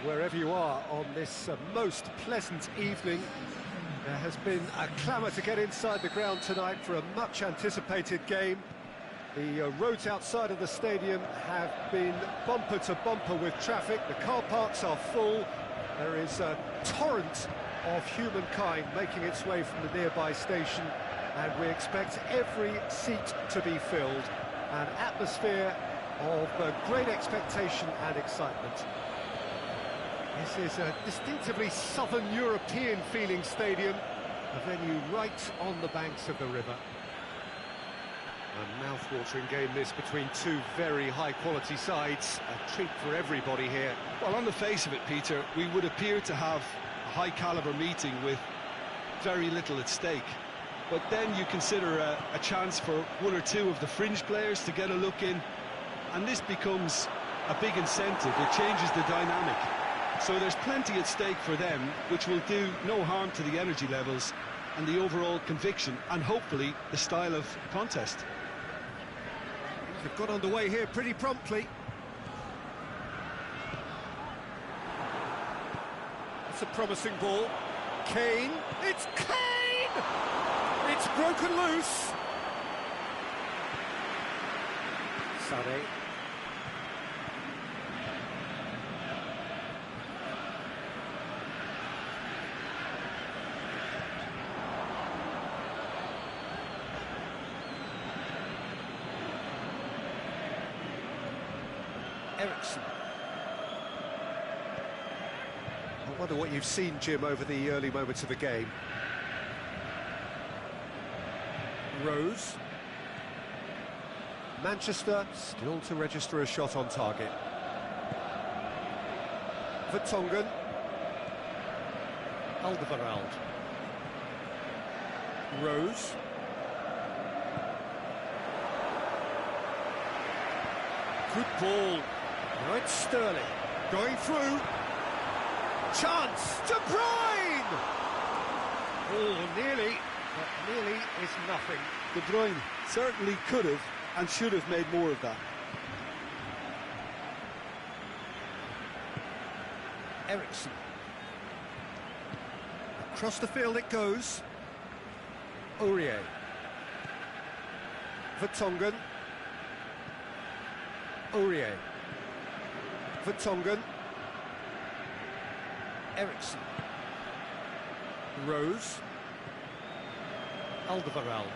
Wherever you are on this most pleasant evening, there has been a clamour to get inside the ground tonight for a much-anticipated game. The roads outside of the stadium have been bumper to bumper with traffic. The car parks are full. There is a torrent of humankind making its way from the nearby station, and we expect every seat to be filled. An atmosphere of great expectation and excitement. This is a distinctively southern European feeling stadium, a venue right on the banks of the river. A mouth-watering game this between two very high-quality sides, a treat for everybody here. Well, on the face of it, Peter, we would appear to have a high-caliber meeting with very little at stake. But then you consider a chance for one or two of the fringe players to get a look in, and this becomes a big incentive. It changes the dynamic. So there's plenty at stake for them, which will do no harm to the energy levels and the overall conviction, and hopefully the style of contest. They've got underway here pretty promptly. It's a promising ball. Kane, it's Kane! It's broken loose. Sané. Ericsson. I wonder what you've seen, Jim, over the early moments of the game. Rose. Manchester still to register a shot on target. Vertonghen. Alderweireld. Rose. Good ball. Now it's Sterling. Going through. Chance. De Bruyne! Oh, nearly. But nearly is nothing. De Bruyne certainly could have and should have made more of that. Ericsson. Across the field it goes. Aurier. Vertonghen. Aurier. Vertonghen. Ericsson. Rose. Alderweireld.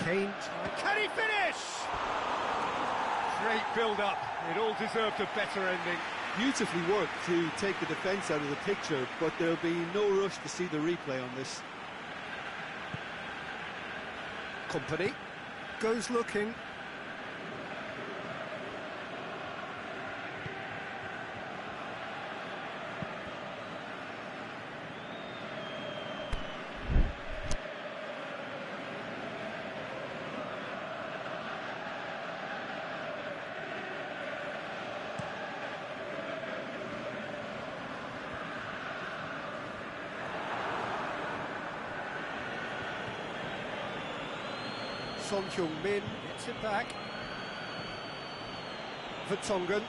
Kane. Can he finish? Great build-up. It all deserved a better ending. Beautifully worked to take the defence out of the picture, but there'll be no rush to see the replay on this. Company goes looking. Son Heung-min gets it back. Vertonghen.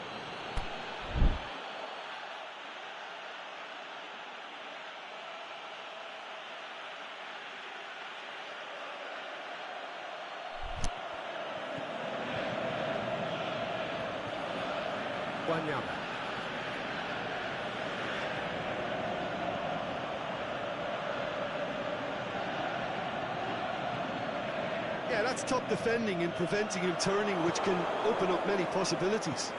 Wanyama. Yeah, that's top defending and preventing him turning, which can open up many possibilities.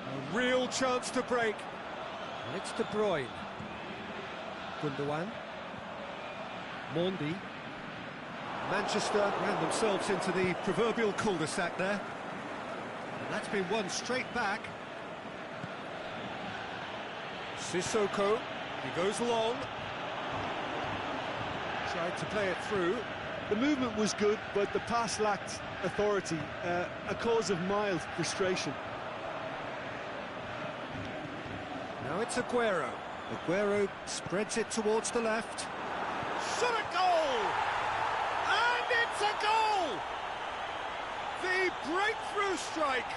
A real chance to break. And it's De Bruyne. Gundogan. Mondi. Manchester ran themselves into the proverbial cul-de-sac there. And that's been won straight back. Sissoko, he goes long. Tried to play it through. The movement was good, but the pass lacked authority, a cause of mild frustration. Now it's Aguero. Aguero spreads it towards the left. Shot a goal! And it's a goal! The breakthrough strike!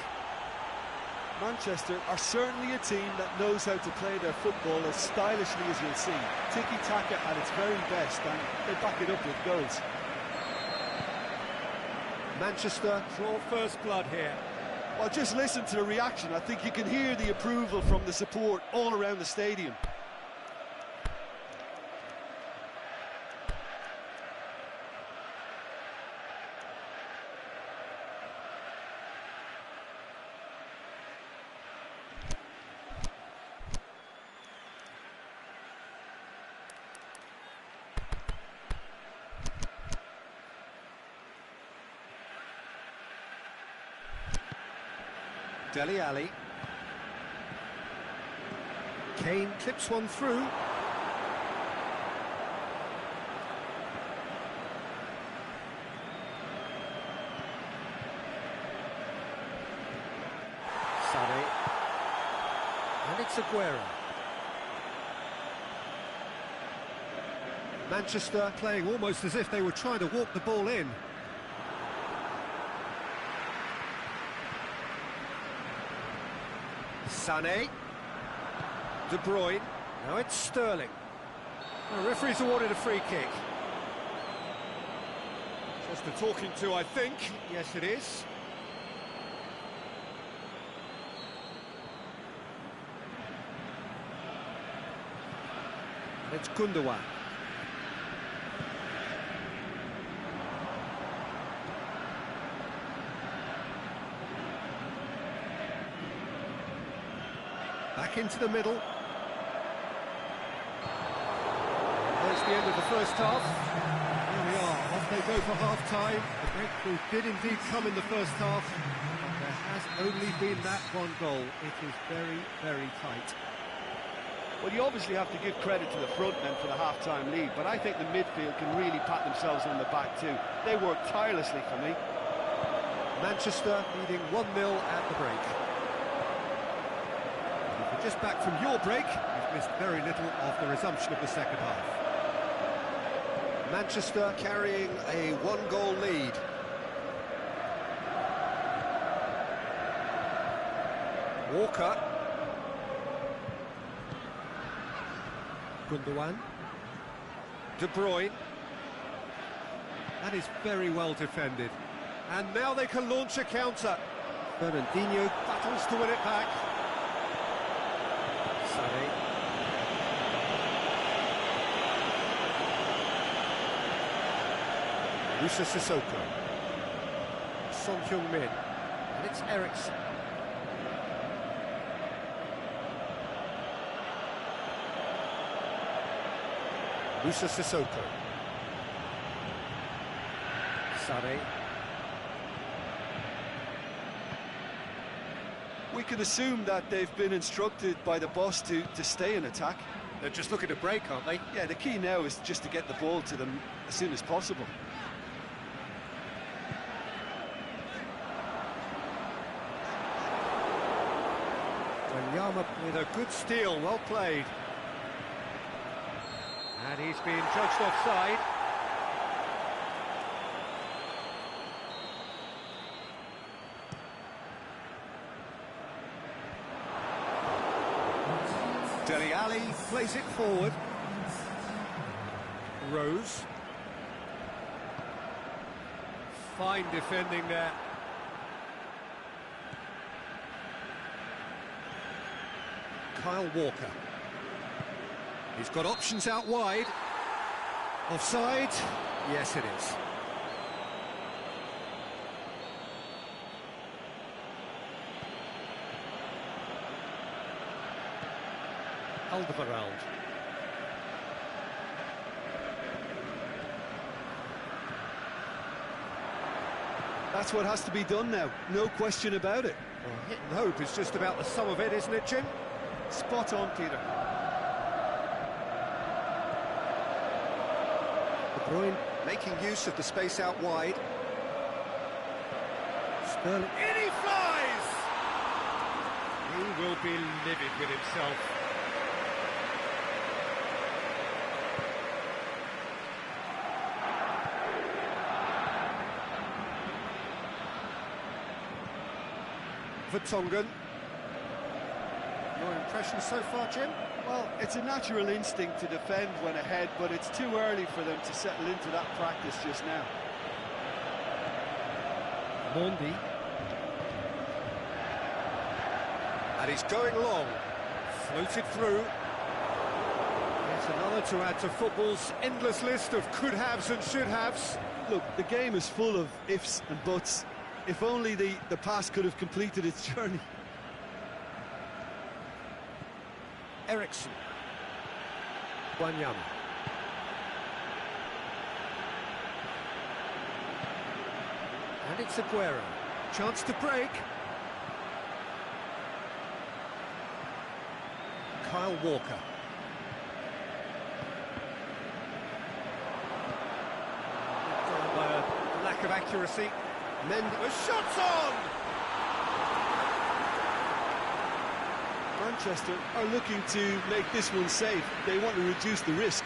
Manchester are certainly a team that knows how to play their football as stylishly as you'll see. Tiki-taka at its very best, and they back it up with goals. Manchester Draw first blood here. Well, just listen to the reaction. I think you can hear the approval from the support all around the stadium. Dele Alli. Kane clips one through. Sané. And it's Aguero. Manchester playing almost as if they were trying to walk the ball in. Sané, De Bruyne, now it's Sterling. The referee's awarded a free kick. Just a talking to, I think. Yes, it is. It's Gundogan. Back into the middle. There's the end of the first half. Here we are, off they go for half-time. The breakthrough did indeed come in the first half, but there has only been that one goal. It is very, very tight. Well, you obviously have to give credit to the front men for the half-time lead, but I think the midfield can really pat themselves on the back too. They worked tirelessly for me. Manchester leading 1-0 at the break. Just back from your break, you've missed very little of the resumption of the second half. Manchester carrying a one-goal lead. Walker. Gundogan. De Bruyne. That is very well defended. And now they can launch a counter. Fernandinho battles to win it back. Sané. Musa Sissoko. Son Heung-min. And it's Eriksen. Musa Sissoko. Sané. We can assume that they've been instructed by the boss to stay in attack. They're just looking to break, aren't they? Yeah, the key now is just to get the ball to them as soon as possible. Wanyama with a good steal, well played. And he's been judged offside. Dele Alli plays it forward. Rose. Fine defending there. Kyle Walker. He's got options out wide. Offside? Yes, it is. Alderweireld. That's what has to be done now, no question about it. Well, hit and hope is just about the sum of it, isn't it, Jim? Spot on, Peter. De Bruyne making use of the space out wide. Sterling. In he flies! He will be livid with himself. Vertonghen. Your impression so far, Jim? Well, it's a natural instinct to defend when ahead, but it's too early for them to settle into that practice just now. Mondi. And he's going long. Floated through. It's another to add to football's endless list of could-haves and should-haves. Look, the game is full of ifs and buts. If only the pass could have completed its journey. Eriksson. Wanyama. And it's Aguero. Chance to break. Kyle Walker. By a lack of accuracy. The shot's on! Manchester are looking to make this one safe. They want to reduce the risk.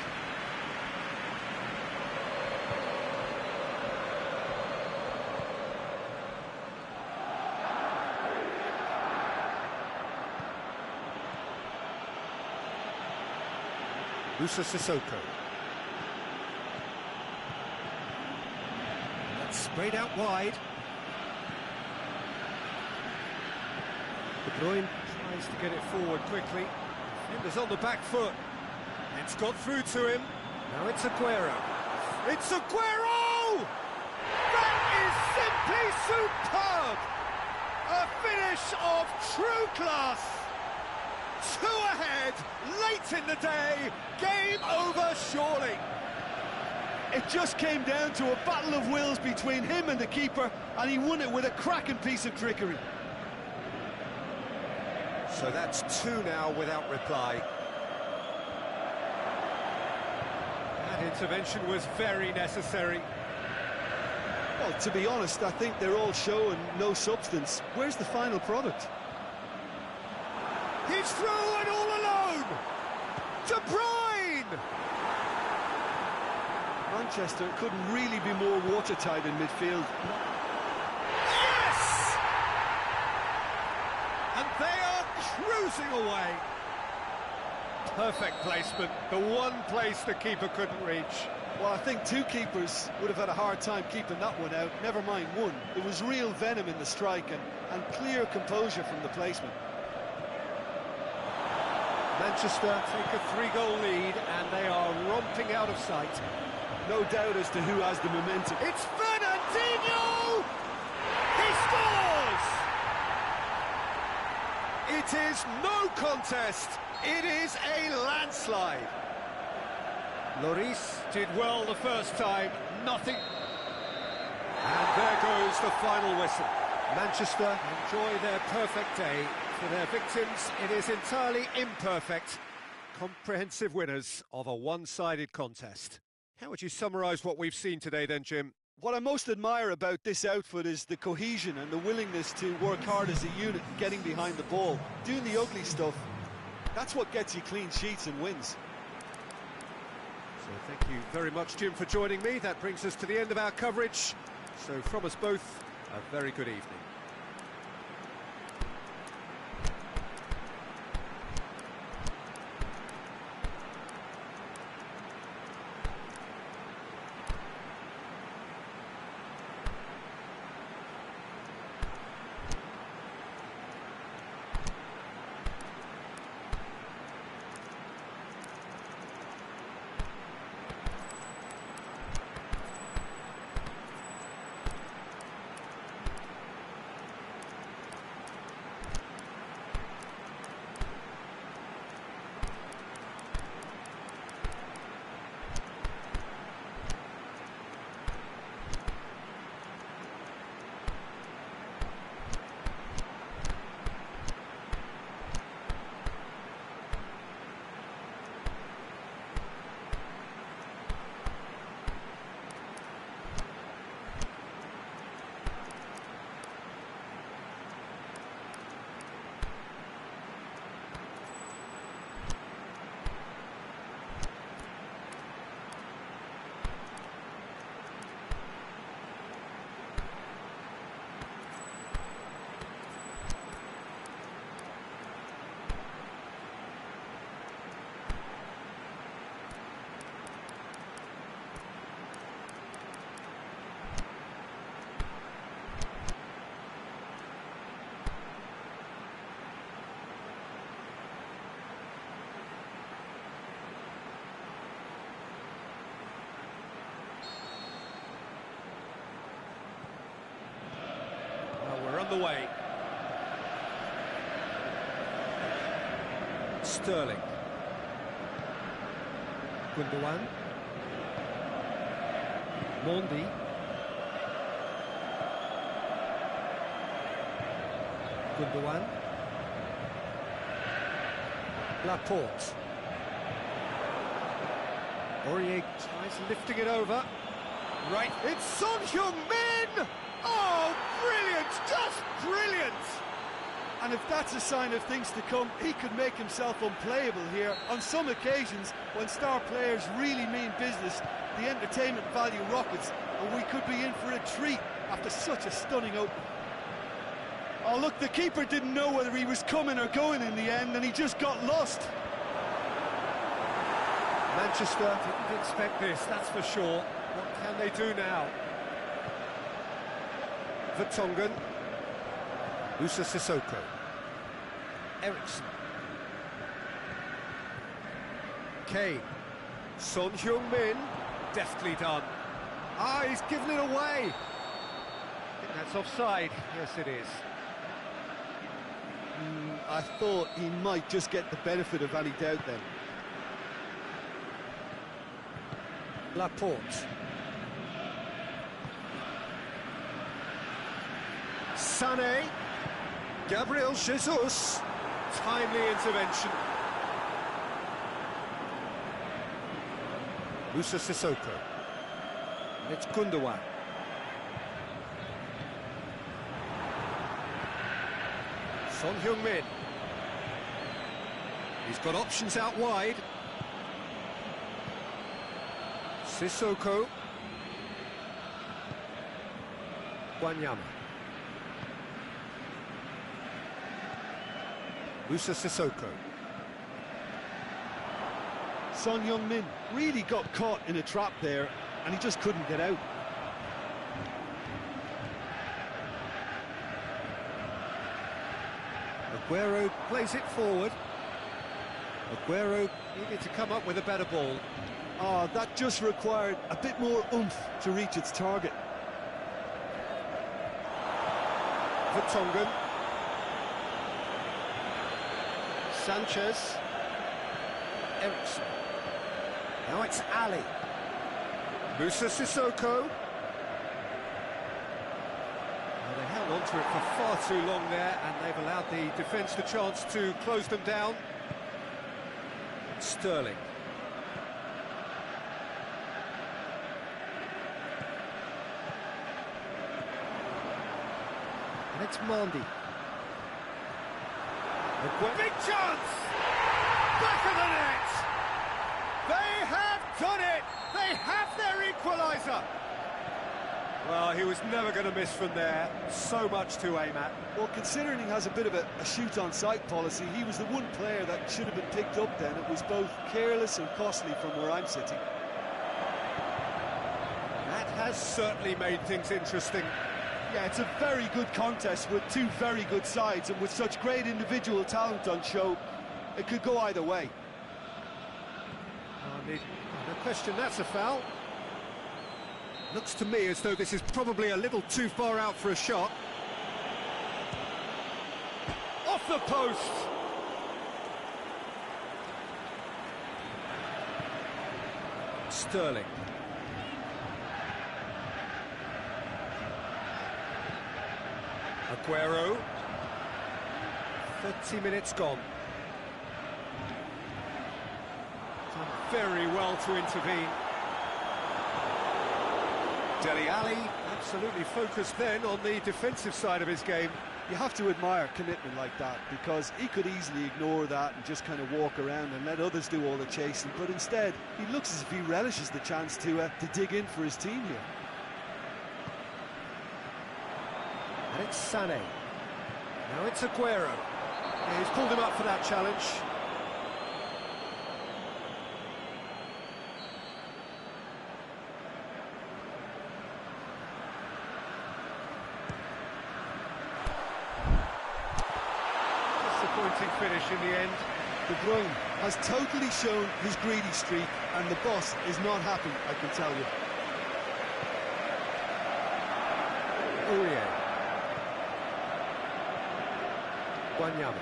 Musa Sissoko. That's sprayed out wide. De Bruyne tries to get it forward quickly. Defender's on the back foot. It's got through to him. Now it's Aguero. It's Aguero! That is simply superb! A finish of true class! 2 ahead, late in the day, game over surely. It just came down to a battle of wills between him and the keeper, and he won it with a cracking piece of trickery. So that's 2 now without reply. That intervention was very necessary. Well, to be honest, I think they're all show and no substance. Where's the final product? He's through and all alone! De Bruyne! Manchester couldn't really be more watertight in midfield. Yes! And they are cruising away. Perfect placement, the one place the keeper couldn't reach. Well, I think 2 keepers would have had a hard time keeping that one out, never mind 1. There was real venom in the strike and clear composure from the placement. Manchester take a 3-goal lead and they are romping out of sight. No doubt as to who has the momentum. It's Fernandinho! He scores! It is no contest. It is a landslide. Lloris did well the first time, nothing. And there goes the final whistle. Manchester enjoy their perfect day. For their victims, it is entirely imperfect. Comprehensive winners of a one-sided contest. How would you summarise what we've seen today then, Jim? What I most admire about this outfit is the cohesion and the willingness to work hard as a unit, getting behind the ball, doing the ugly stuff. That's what gets you clean sheets and wins. So thank you very much, Jim, for joining me. That brings us to the end of our coverage. So from us both, a very good evening. the way. Sterling. Gundogan. Mondi. Gundogan. Laporte. Aurier tries lifting it over. Right, it's Son Heung-min! Oh, brilliant, just brilliant! And if that's a sign of things to come, he could make himself unplayable here. On some occasions, when star players really mean business, the entertainment value rockets, and we could be in for a treat after such a stunning opening. Oh, look, the keeper didn't know whether he was coming or going in the end, and he just got lost. Manchester didn't expect this, that's for sure. What can they do now? Vertonghen. Musa Sissoko. Eriksson. Kane. Son Heung-min. Deftly done. Ah, he's given it away. I think that's offside. Yes, it is. I thought he might just get the benefit of any doubt then. Laporte. Sané. Gabriel Jesus. Timely intervention. Musa Sissoko. And it's Gundogan. Son Heung-min. He's got options out wide. Sissoko. Wanyama. Musa Sissoko. Son Heung-min really got caught in a trap there, and he just couldn't get out. Aguero plays it forward. Aguero needed to come up with a better ball. Oh, that just required a bit more oomph to reach its target. Vertonghen. Sanchez. Eriksson. Now it's Ali. Musa Sissoko. Well, they held on to it for far too long there, and they've allowed the defence the chance to close them down. Sterling. And it's Mondi. Big chance! Back of the net! They have done it! They have their equaliser! Well, he was never going to miss from there. So much to aim at. Well, considering he has a bit of a shoot-on-sight policy, he was the one player that should have been picked up then. It was both careless and costly from where I'm sitting. That has certainly made things interesting. Yeah, it's a very good contest with two very good sides, and with such great individual talent on show, it could go either way. No question, that's a foul. Looks to me as though this is probably a little too far out for a shot. Off the post! Sterling. Aguero. 30 minutes gone. Done very well to intervene. Dele Alli absolutely focused then on the defensive side of his game. You have to admire commitment like that, because he could easily ignore that and just kind of walk around and let others do all the chasing, but instead he looks as if he relishes the chance to dig in for his team here. And it's Sané. Now it's Aguero. Yeah, he's pulled him up for that challenge. Disappointing finish in the end. De Bruyne has totally shown his greedy streak, and the boss is not happy, I can tell you. Aurier. Wanyama.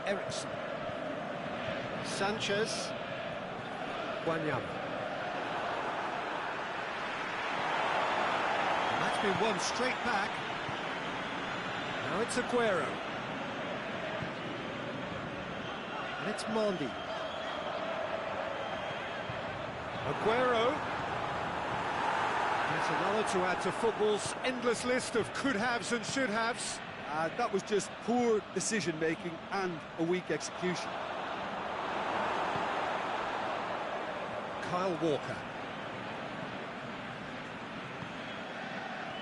Ericsson. Sanchez. Wanyama. And that's been won straight back. Now it's Aguero. And it's Mondi. Aguero. That's another to add to football's endless list of could-haves and should-haves. That was just poor decision-making and a weak execution. Kyle Walker.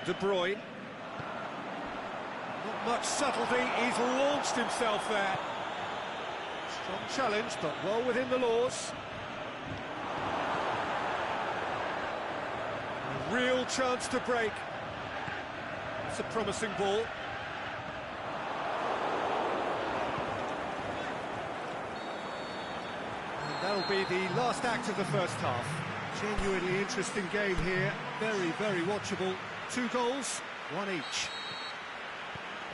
De Bruyne. Not much subtlety, he's launched himself there. Strong challenge, but well within the laws. A real chance to break. It's a promising ball. And that'll be the last act of the first half. Genuinely interesting game here. Very, very watchable. 2 goals, 1 each.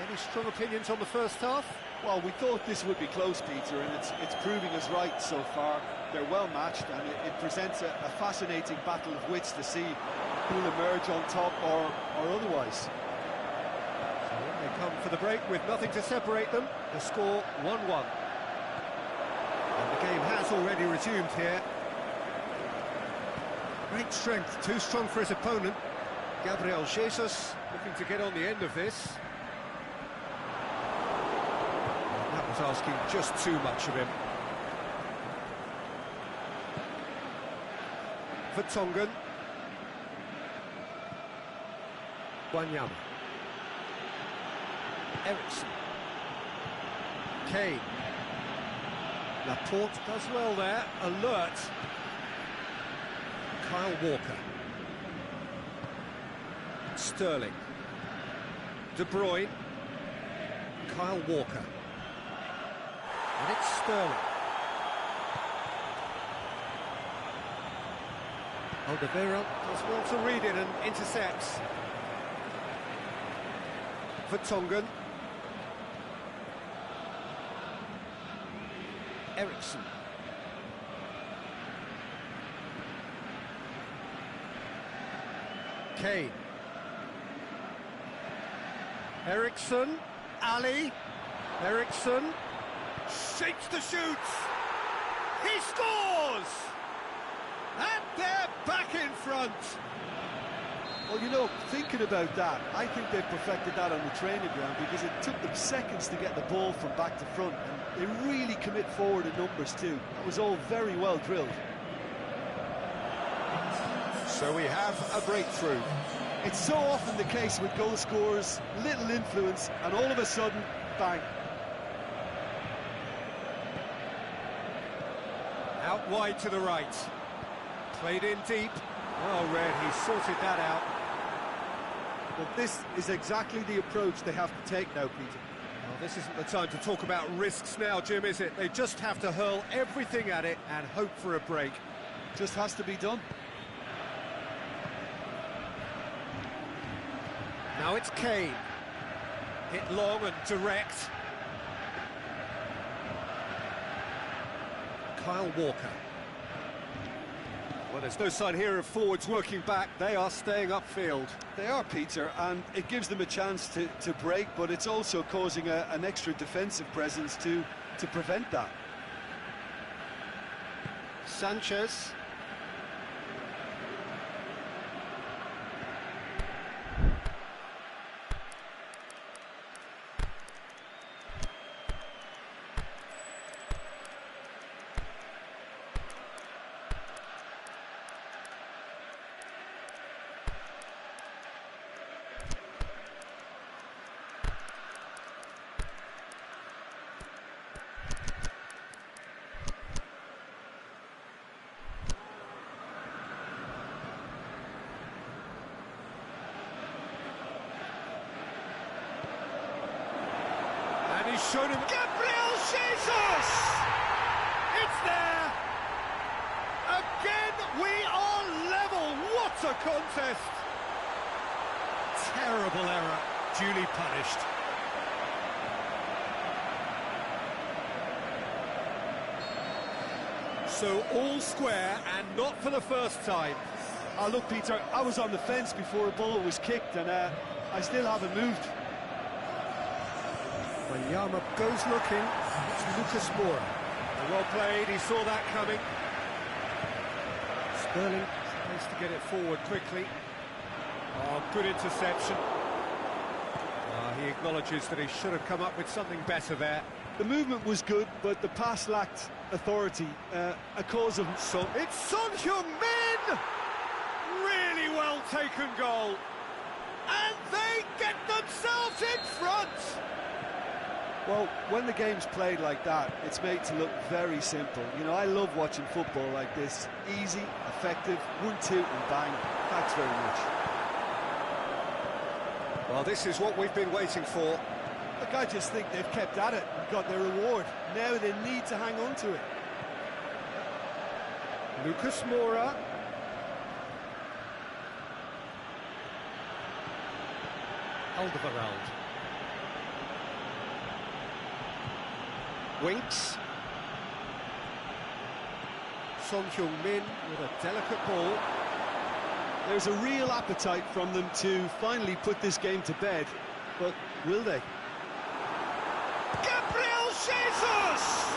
Any strong opinions on the first half? Well, we thought this would be close, Peter, and it's proving us right so far. They're well matched, and it presents a fascinating battle of wits to see who will emerge on top or otherwise. So they come for the break with nothing to separate them. The score 1-1. And the game has already resumed here. Great strength, too strong for his opponent. Gabriel Jesus looking to get on the end of this. That was asking just too much of him. Vertonghen. Wanyama. Ericsson. Kane. Laporte does well there, alert. Kyle Walker. Sterling. De Bruyne. Kyle Walker. And it's Sterling. Alderweireld does well to read it and intercepts. Vertonghen. Ericsson. Kane. Ericsson. Ali. Ericsson. Shakes the shoots. He scores! And they're back in front. Well, you know, thinking about that, I think they've perfected that on the training ground because it took them seconds to get the ball from back to front, and they really commit forward in numbers too. That was all very well drilled. So we have a breakthrough. It's so often the case with goal scorers, little influence, and all of a sudden, bang. Out wide to the right. Played in deep. Well read, he sorted that out. But this is exactly the approach they have to take now, Peter. Well, this isn't the time to talk about risks now, Jim, is it? They just have to hurl everything at it and hope for a break. Just has to be done. Now it's Kane. Hit long and direct. Kyle Walker. Well, there's no sign here of forwards working back. They are staying upfield. They are, Peter, and it gives them a chance to break, but it's also causing an extra defensive presence to prevent that. Sanchez. He's shown him... Gabriel Jesus! It's there! Again, we are level. What a contest! Terrible error, duly punished. So all square, and not for the first time. Oh, look, Peter, I was on the fence before a ball was kicked, and I still haven't moved. When Yama goes looking, it's Lucas Moura. Well played, he saw that coming. Sterling tries to get it forward quickly. Oh, good interception. He acknowledges that he should have come up with something better there. The movement was good, but the pass lacked authority. A cause of Son. It's Son Heung-min! Really well taken goal. And they get themselves in front! Well, when the game's played like that, it's made to look very simple. You know, I love watching football like this. Easy, effective, 1-2 and bang. Thanks very much. Well, this is what we've been waiting for. Look, I just think they've kept at it and got their reward. Now they need to hang on to it. Lucas Moura. Alderweireld. Winks. Son Heung-min with a delicate ball. There's a real appetite from them to finally put this game to bed, but will they? Gabriel Jesus!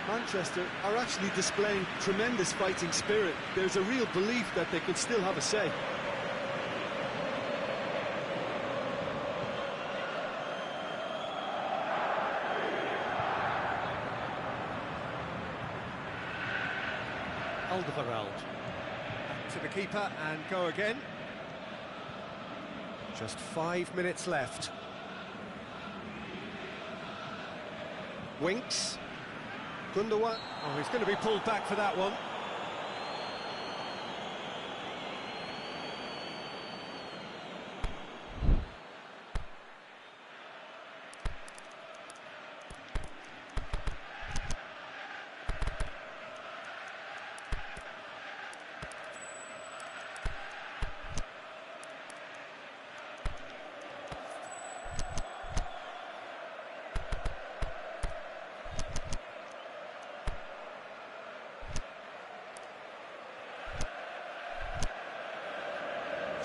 Manchester are actually displaying tremendous fighting spirit. There's a real belief that they could still have a say. Alderweireld. To the keeper and go again. Just 5 minutes left. Winks. Gundogan. Oh, he's going to be pulled back for that one.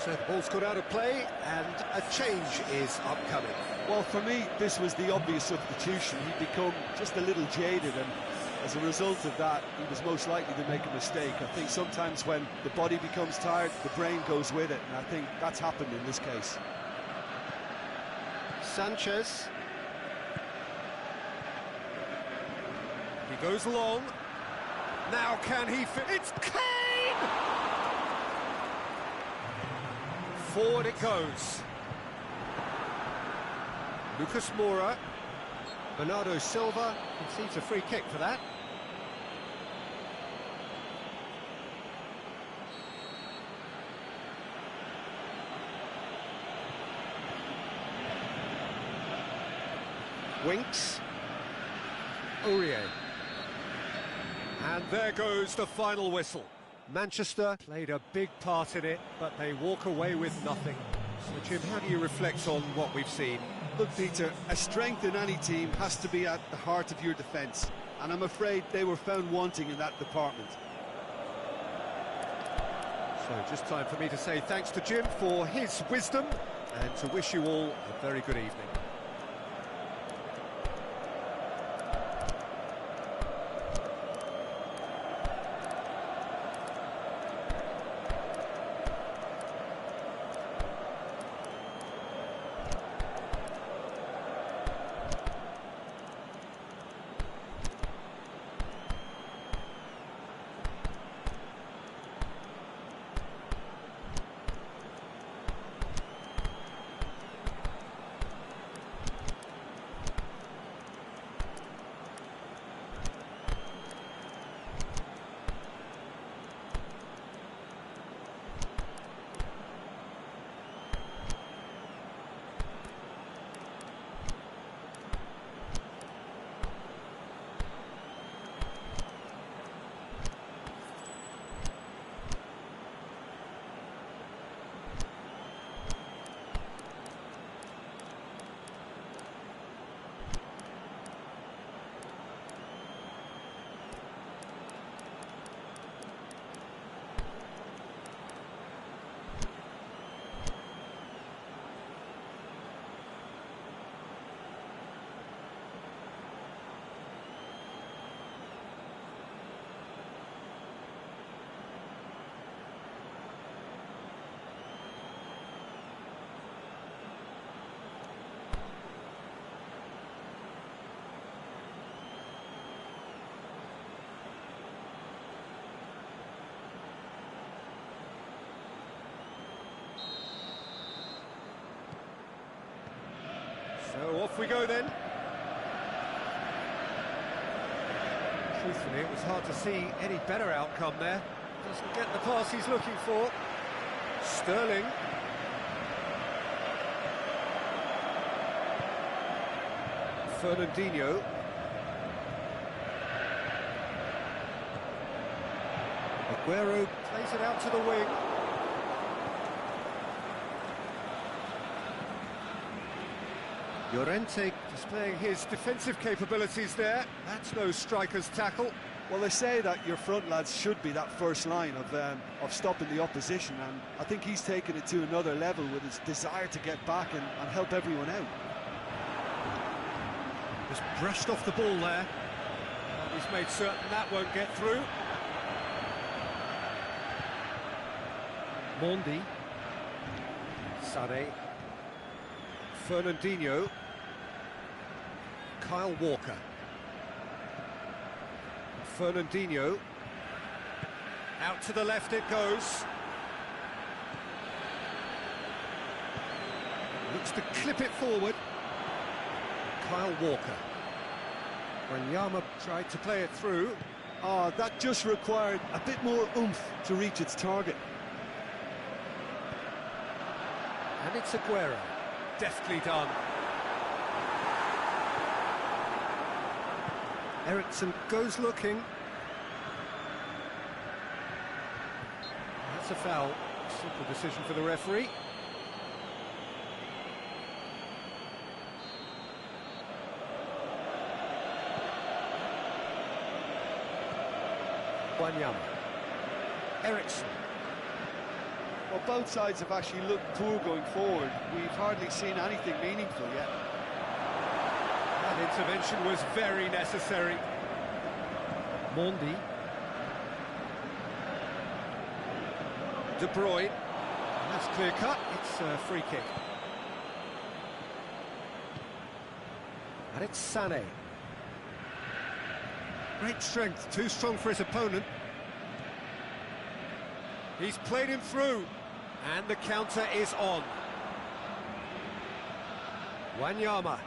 So the ball's got out of play and a change is upcoming. Well, for me, this was the obvious substitution. He'd become just a little jaded, and as a result of that, he was most likely to make a mistake. I think sometimes when the body becomes tired, the brain goes with it, and I think that's happened in this case. Sanchez. He goes long. Now can he fit? It's Kane! Forward it goes. Lucas Moura. Bernardo Silva concedes a free kick for that. Winks. Aurier. And there goes the final whistle. Manchester played a big part in it, but they walk away with nothing. So, Jim, how do you reflect on what we've seen? Look, Peter, a strength in any team has to be at the heart of your defence, and I'm afraid they were found wanting in that department. So, just time for me to say thanks to Jim for his wisdom, and to wish you all a very good evening. So off we go then. Truthfully, it was hard to see any better outcome there. Doesn't get the pass he's looking for. Sterling. Fernandinho. Aguero plays it out to the wing. Llorente displaying his defensive capabilities there. That's no striker's tackle. Well, they say that your front lads should be that first line of stopping the opposition, and I think he's taken it to another level with his desire to get back and help everyone out. Just brushed off the ball there. And he's made certain that won't get through. Mondi. Sade. Fernandinho. Kyle Walker. Fernandinho. Out to the left it goes. Looks to clip it forward. Kyle Walker. Wanyama tried to play it through. Oh, that just required a bit more oomph to reach its target. And it's Aguero. Deftly done. Eriksson goes looking. That's a foul. Simple decision for the referee. Wanyama. Eriksson. Well, both sides have actually looked poor going forward. We've hardly seen anything meaningful yet. That intervention was very necessary. Mondi. De Bruyne. And that's clear cut. It's a free kick. And it's Sané. Great strength, too strong for his opponent. He's played him through, and the counter is on. Wanyama.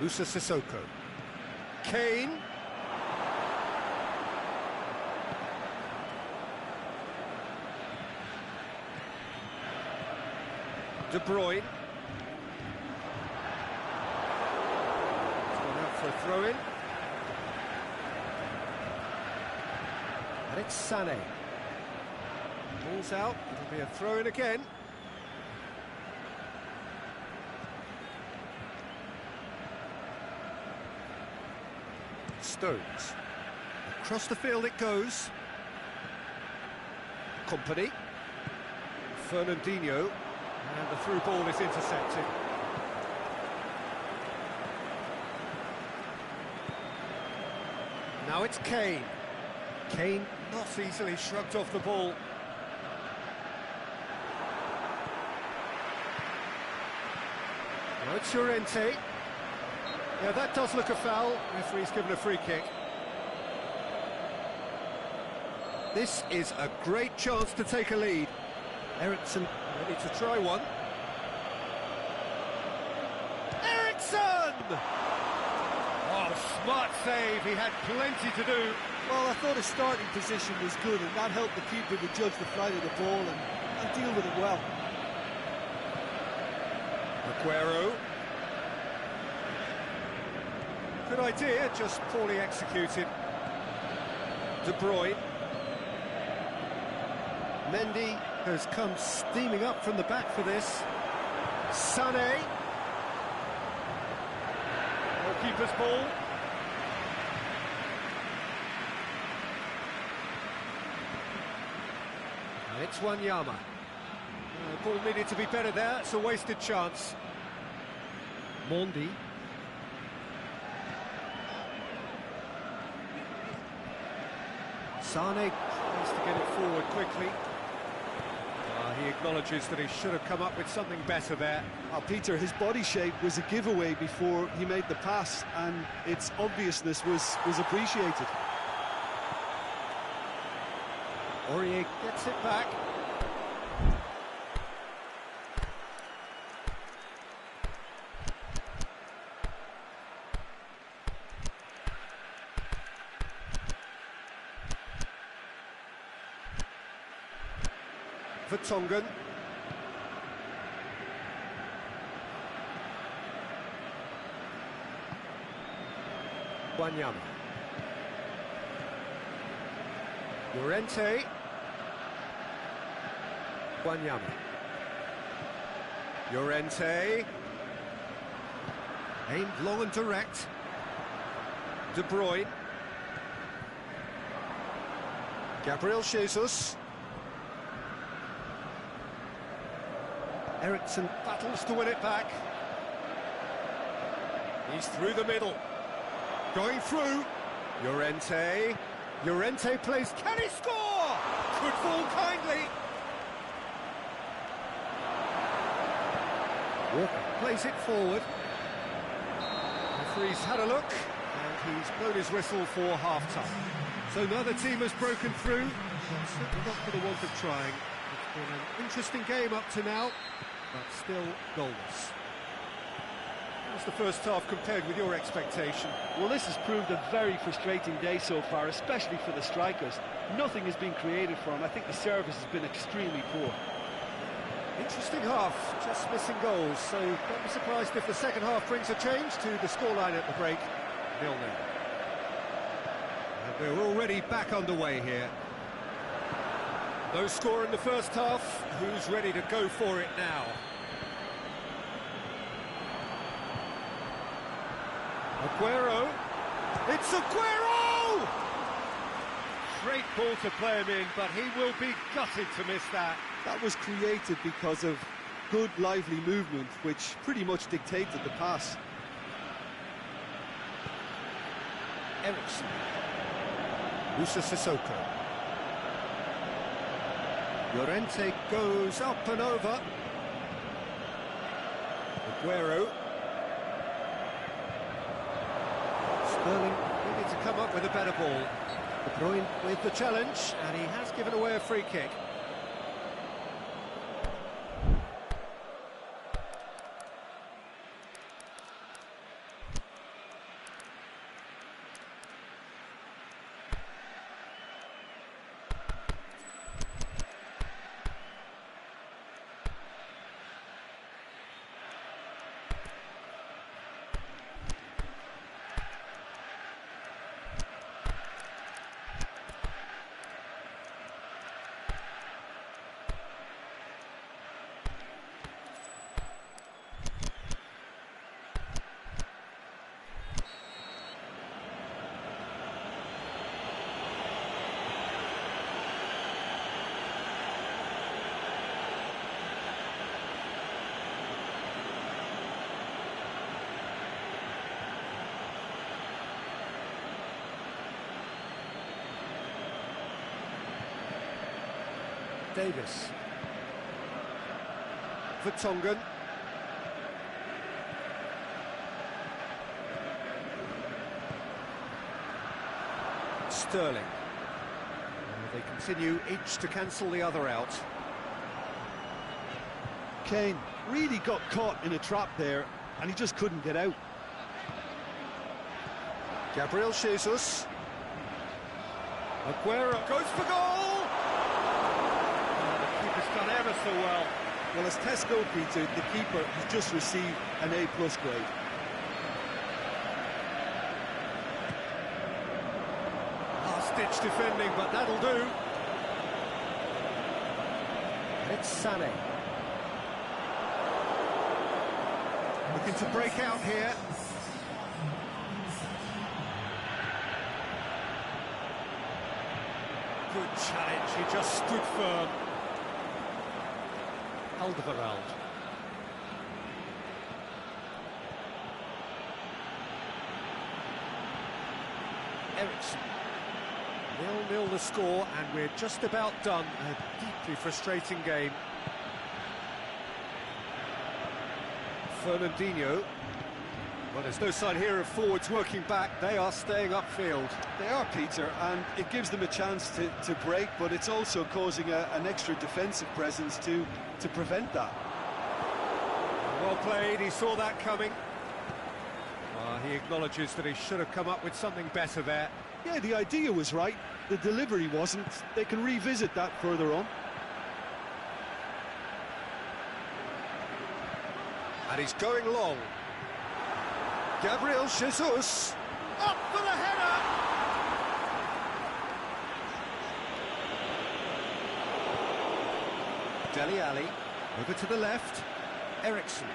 Musa Sissoko. Kane. De Bruyne. It's gone out for a throw-in. And it's Sané. Ball's out, it'll be a throw-in again. Stones. Across the field it goes. Company. Fernandinho. And the through ball is intercepted. Now it's Kane. Kane not easily shrugged off the ball. Now it's Llorente. Yeah, that does look a foul. Referee's given a free kick. This is a great chance to take a lead. Eriksson ready to try one. Eriksson! Oh, smart save. He had plenty to do. Well, I thought his starting position was good, and that helped the keeper to judge the flight of the ball and deal with it well. Aguero. Good idea, just poorly executed. De Bruyne. Mendy has come steaming up from the back for this. Sané. Goalkeeper's ball. And it's Wanyama. The ball needed to be better there, it's a wasted chance. Mondi. Sané tries to get it forward quickly. He acknowledges that he should have come up with something better there. Peter, his body shape was a giveaway before he made the pass, and its obviousness was appreciated. Aurier gets it back. Vertonghen. Wanyama. Llorente. Wanyama. Llorente. Aimed long and direct. De Bruyne. Gabriel Jesus. Eriksen battles to win it back. He's through the middle. Going through. Llorente. Llorente plays. Can he score? Could fall kindly. Walker plays it forward. Referee's had a look, and he's blown his whistle for half-time. So neither team has broken through, but certainly not for the want of trying. It's been an interesting game up to now, but still goalless. How's the first half compared with your expectation? Well, this has proved a very frustrating day so far, especially for the strikers. Nothing has been created for them. I think the service has been extremely poor. Interesting half, just missing goals, so don't be surprised if the second half brings a change to the scoreline at the break, 0-0. And we're already back underway here. No score in the first half, who's ready to go for it now? Aguero, it's Aguero! Great ball to play him in, but he will be gutted to miss that. That was created because of good, lively movement, which pretty much dictated the pass. Eriksen. Musa Sissoko. Llorente goes up and over. Aguero. Sterling needed to come up with a better ball. De Bruyne with the challenge, and he has given away a free kick. Davis. Vertonghen. Sterling. They continue each to cancel the other out. Kane really got caught in a trap there, and he just couldn't get out. Gabriel Jesus. Aguero goes for goal! The keeper's done ever so well. Well, as tests go, Peter, the keeper has just received an A+ grade. Last-ditch defending, but that'll do. It's Sané. Looking to break out here. Good challenge, he just stood firm. Alderweireld. Eriksen. 0-0 the score, and we're just about done. A deeply frustrating game. Fernandinho. Well, there's no sign here of forwards working back. They are staying upfield. They are, Peter, and it gives them a chance to break, but it's also causing an extra defensive presence to prevent that. Well played, he saw that coming. He acknowledges that he should have come up with something better there. Yeah, the idea was right, the delivery wasn't. They can revisit that further on. And he's going long. Gabriel Jesus. Up for the header! Dele Alli, over to the left. Eriksson.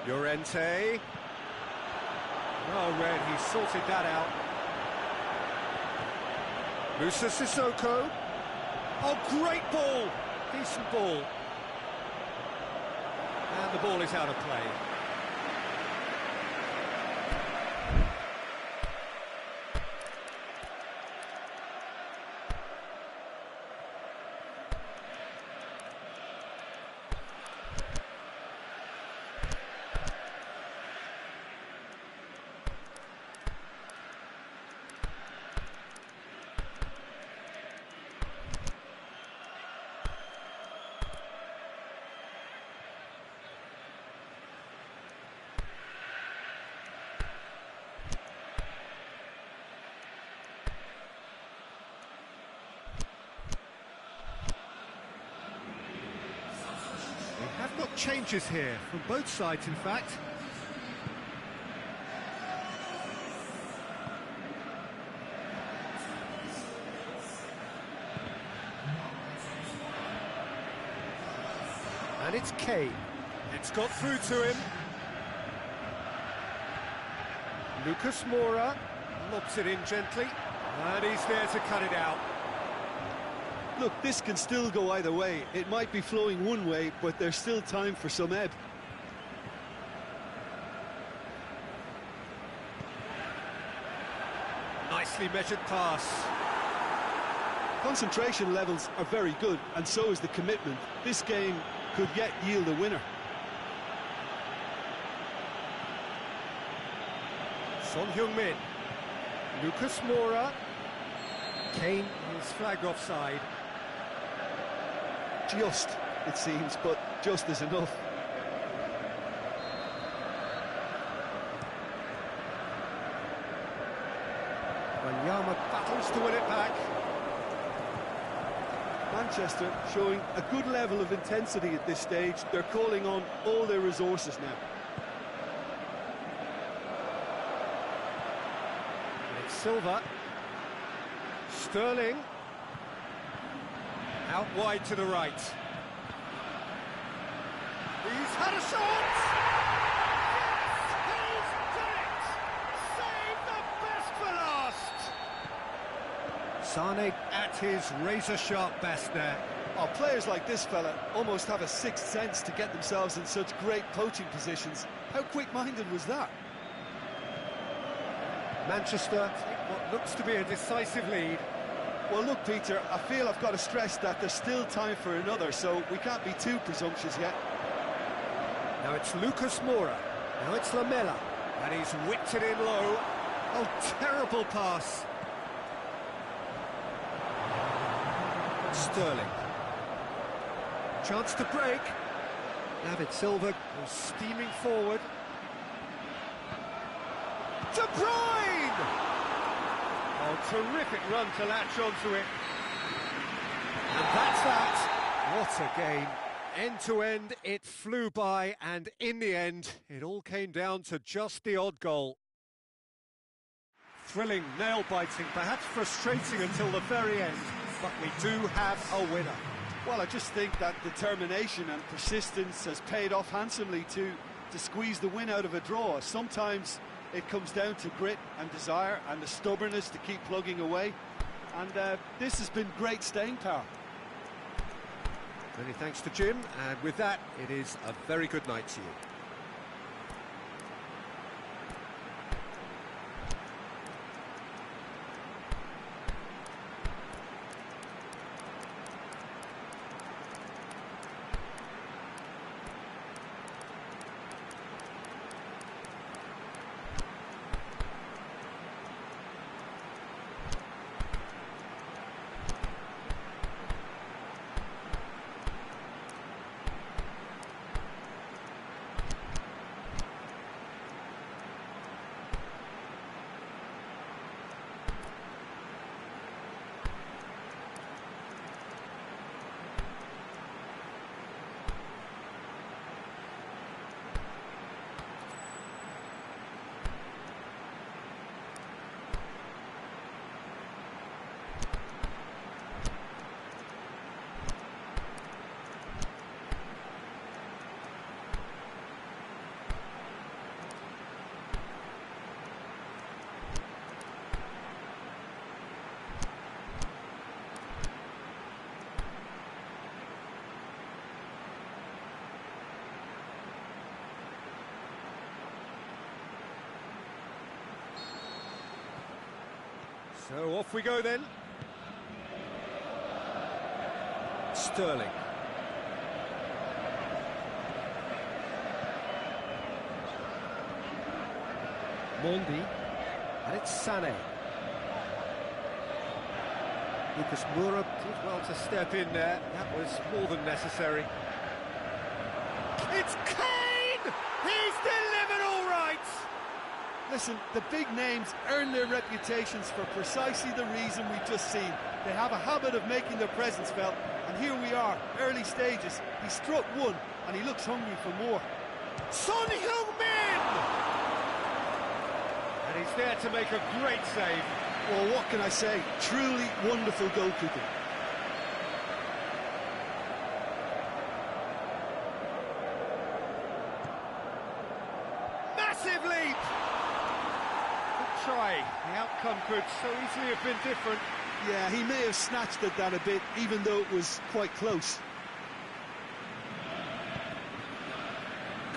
Llorente. Oh, Red, he sorted that out. Musa Sissoko. Oh, great ball! Decent ball. And the ball is out of play. We have got changes here, from both sides in fact. And it's Kane. It's got through to him. Lucas Moura lobs it in gently, and he's there to cut it out. Look, this can still go either way. It might be flowing one way, but there's still time for some ebb. Nicely measured pass. Concentration levels are very good, and so is the commitment. This game could yet yield a winner. Son Heung-min. Lucas Moura. Kane is flagged offside. Just, it seems, but just is enough. Wanyama battles to win it back. Manchester showing a good level of intensity at this stage. They're calling on all their resources now. And it's Silva. Sterling. Out wide to the right. He's had a shot! Yes, he's done it! Save the best for last! Sane at his razor-sharp best there. Oh, players like this fella almost have a sixth sense to get themselves in such great poaching positions. How quick-minded was that? Manchester take what looks to be a decisive lead. Well, look, Peter, I feel I've got to stress that there's still time for another, so we can't be too presumptuous yet. Now it's Lucas Moura. Now it's Lamela. And he's whipped it in low. Oh, terrible pass. Sterling. Chance to break. David Silva goes steaming forward. De Bruyne! Oh, terrific run to latch onto it. And that's that. What a game. End to end, it flew by, and in the end, it all came down to just the odd goal. Thrilling, nail-biting, perhaps frustrating until the very end, but we do have a winner. Well, I just think that determination and persistence has paid off handsomely to squeeze the win out of a draw. Sometimes it comes down to grit and desire and the stubbornness to keep plugging away. And this has been great staying power. Many thanks to Jim, and with that, it is a very good night to you. So off we go then. Sterling. Mondi. And it's Sané. Lucas Moura did well to step in there. That was more than necessary. It's Kane! He's delivered all right! Listen, the big names earn their reputations for precisely the reason we've just seen. They have a habit of making their presence felt, and here we are, early stages. He struck one, and he looks hungry for more. Son Heung-min! And he's there to make a great save. Well, what can I say? Truly wonderful goalkeeping. Massive leap! Good try. The outcome could so easily have been different. Yeah, he may have snatched at that a bit, even though it was quite close.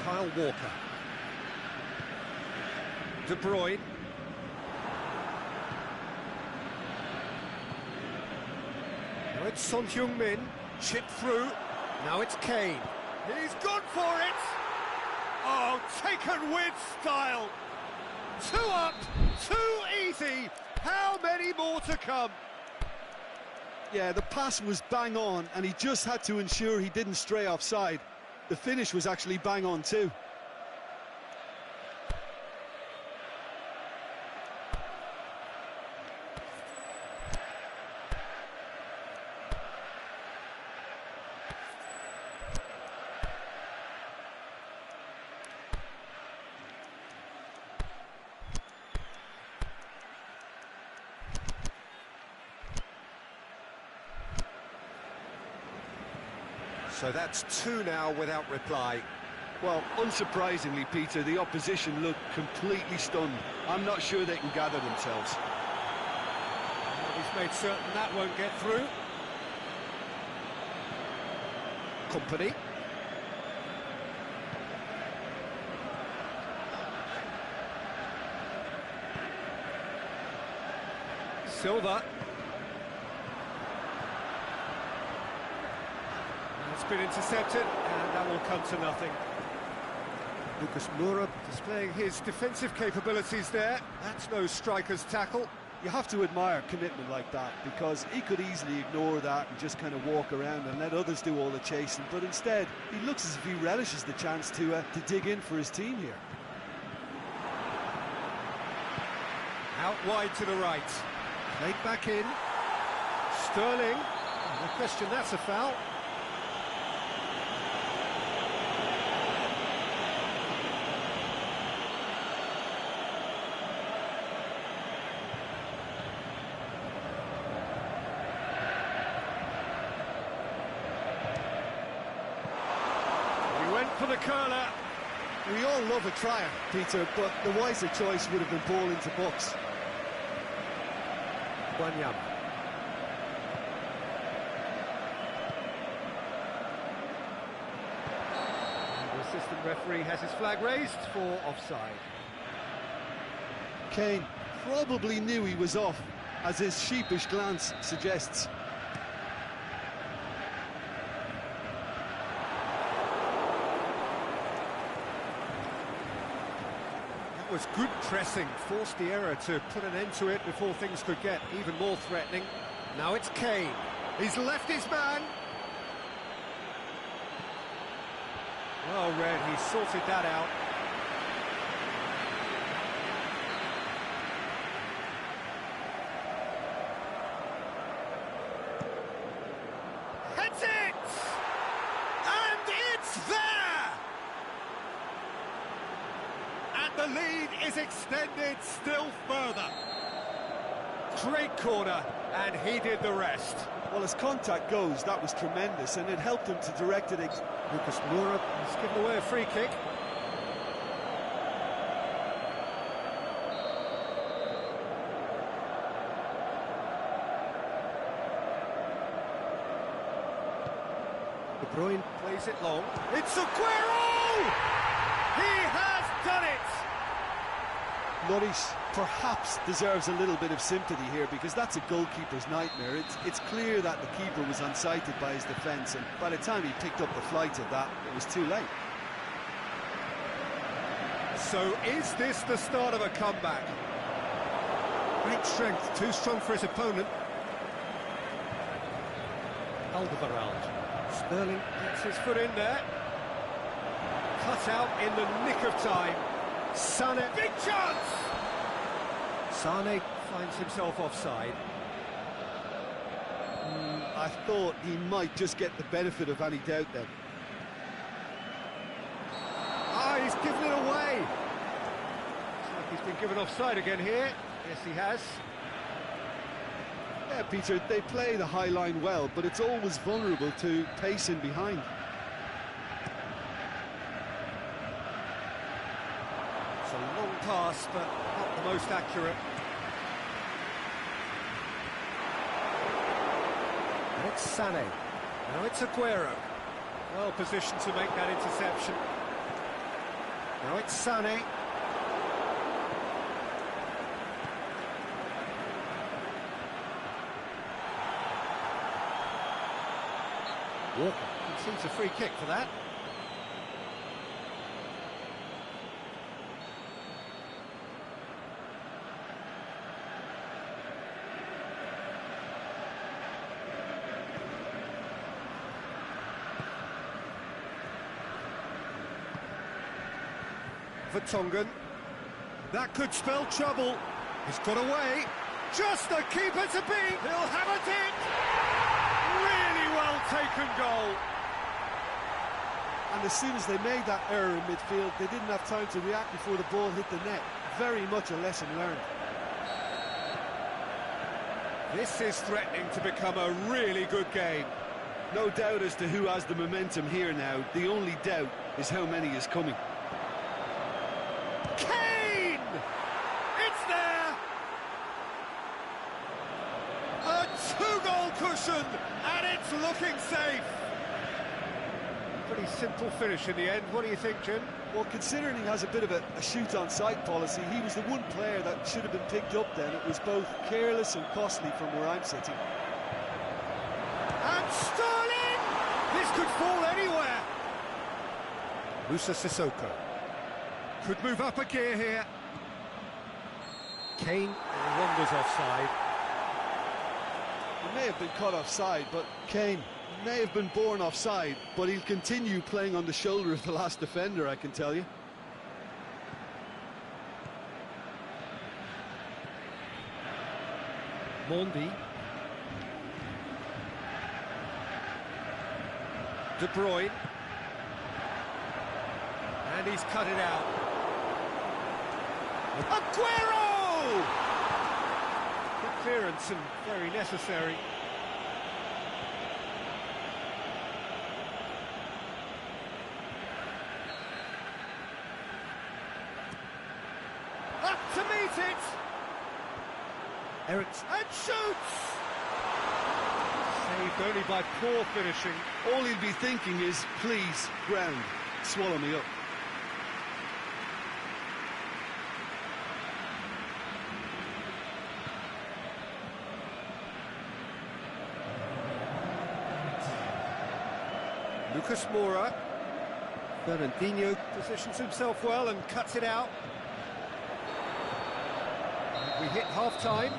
Kyle Walker. De Bruyne. Now it's Son Heung-min. Chip through. Now it's Kane. He's gone for it! Oh, taken with style! 2 up, 2 easy. How many more to come? Yeah, the pass was bang on, and he just had to ensure he didn't stray offside. The finish was actually bang on too. So that's 2 now without reply. Well, unsurprisingly, Peter, the opposition looked completely stunned. I'm not sure they can gather themselves. Well, he's made certain that won't get through. Company. Silva. It's been intercepted, and that will come to nothing. Lucas Moura displaying his defensive capabilities there. That's no striker's tackle. You have to admire commitment like that, because he could easily ignore that and just kind of walk around and let others do all the chasing, but instead he looks as if he relishes the chance to dig in for his team here. Out wide to the right. Played back in. Sterling. No question, that's a foul. For the curler. We all love a trier, Peter, but the wiser choice would have been ball into box. Wanyama. The assistant referee has his flag raised for offside. Kane probably knew he was off, as his sheepish glance suggests. Was good pressing, forced the error to put an end to it before things could get even more threatening. Now it's Kane. He's left his man. Well read, he sorted that out. Heads it! And it's there! The lead is extended still further. Great corner, and he did the rest. Well, as contact goes, that was tremendous, and it helped him to direct it. Lucas Moura has given away a free kick. De Bruyne plays it long. It's Aguero! He has done it! Lloris perhaps deserves a little bit of sympathy here, because that's a goalkeeper's nightmare. It's clear that the keeper was unsighted by his defence, and by the time he picked up the flight of that, it was too late. So is this the start of a comeback? Great strength, too strong for his opponent. Alderweireld. Sterling gets his foot in there. Cut out in the nick of time. Sane. Big chance! Sane finds himself offside. I thought he might just get the benefit of any doubt then. Ah, he's given it away. Looks like he's been given offside again here. Yes, he has. Yeah, Peter, they play the high line well, but it's always vulnerable to pace in behind. It's a long pass, but not the most accurate. And it's Sane. Now it's Aguero. Well positioned to make that interception. Now it's Sane. Walker concedes a free kick for that. Vertonghen. That could spell trouble. He's got away. Just the keeper to beat. He'll have it in. Really well taken goal. And as soon as they made that error in midfield, they didn't have time to react before the ball hit the net. Very much a lesson learned. This is threatening to become a really good game. No doubt as to who has the momentum here now. The only doubt is how many is coming. Kane! It's there! A two-goal cushion, and it's looking safe. Pretty simple finish in the end. What do you think, Jim? Well, considering he has a bit of a shoot-on-sight policy, he was the one player that should have been picked up then. It was both careless and costly from where I'm sitting. And Sterling! This could fall anywhere. Moussa Sissoko. Could move up a gear here. Kane wanders offside. He may have been caught offside, but Kane may have been born offside, but he'll continue playing on the shoulder of the last defender, I can tell you. Mondi. De Bruyne. And he's cut it out. Aguero! Good clearance and very necessary. Up to meet it! Eriksen And shoots! saved only by poor finishing. All he'll be thinking is, please, ground, swallow me up. Lucas Moura. Fernandinho positions himself well and cuts it out. We hit half-time.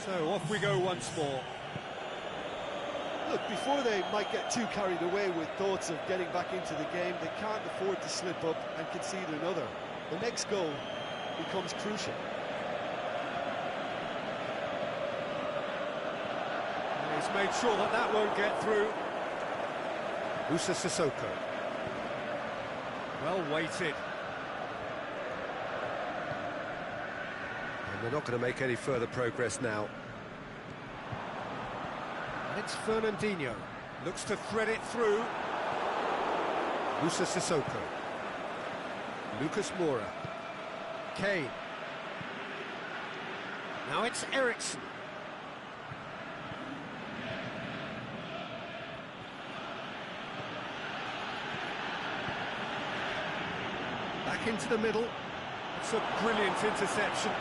So off we go once more. Look, before they might get too carried away with thoughts of getting back into the game, they can't afford to slip up and concede another. The next goal becomes crucial. He's made sure that that won't get through. Moussa Sissoko. Well weighted. And they're not going to make any further progress now. And it's Fernandinho. Looks to thread it through. Moussa Sissoko. Lucas Moura. Kane. Now it's Eriksen. back into the middle. It's a brilliant interception.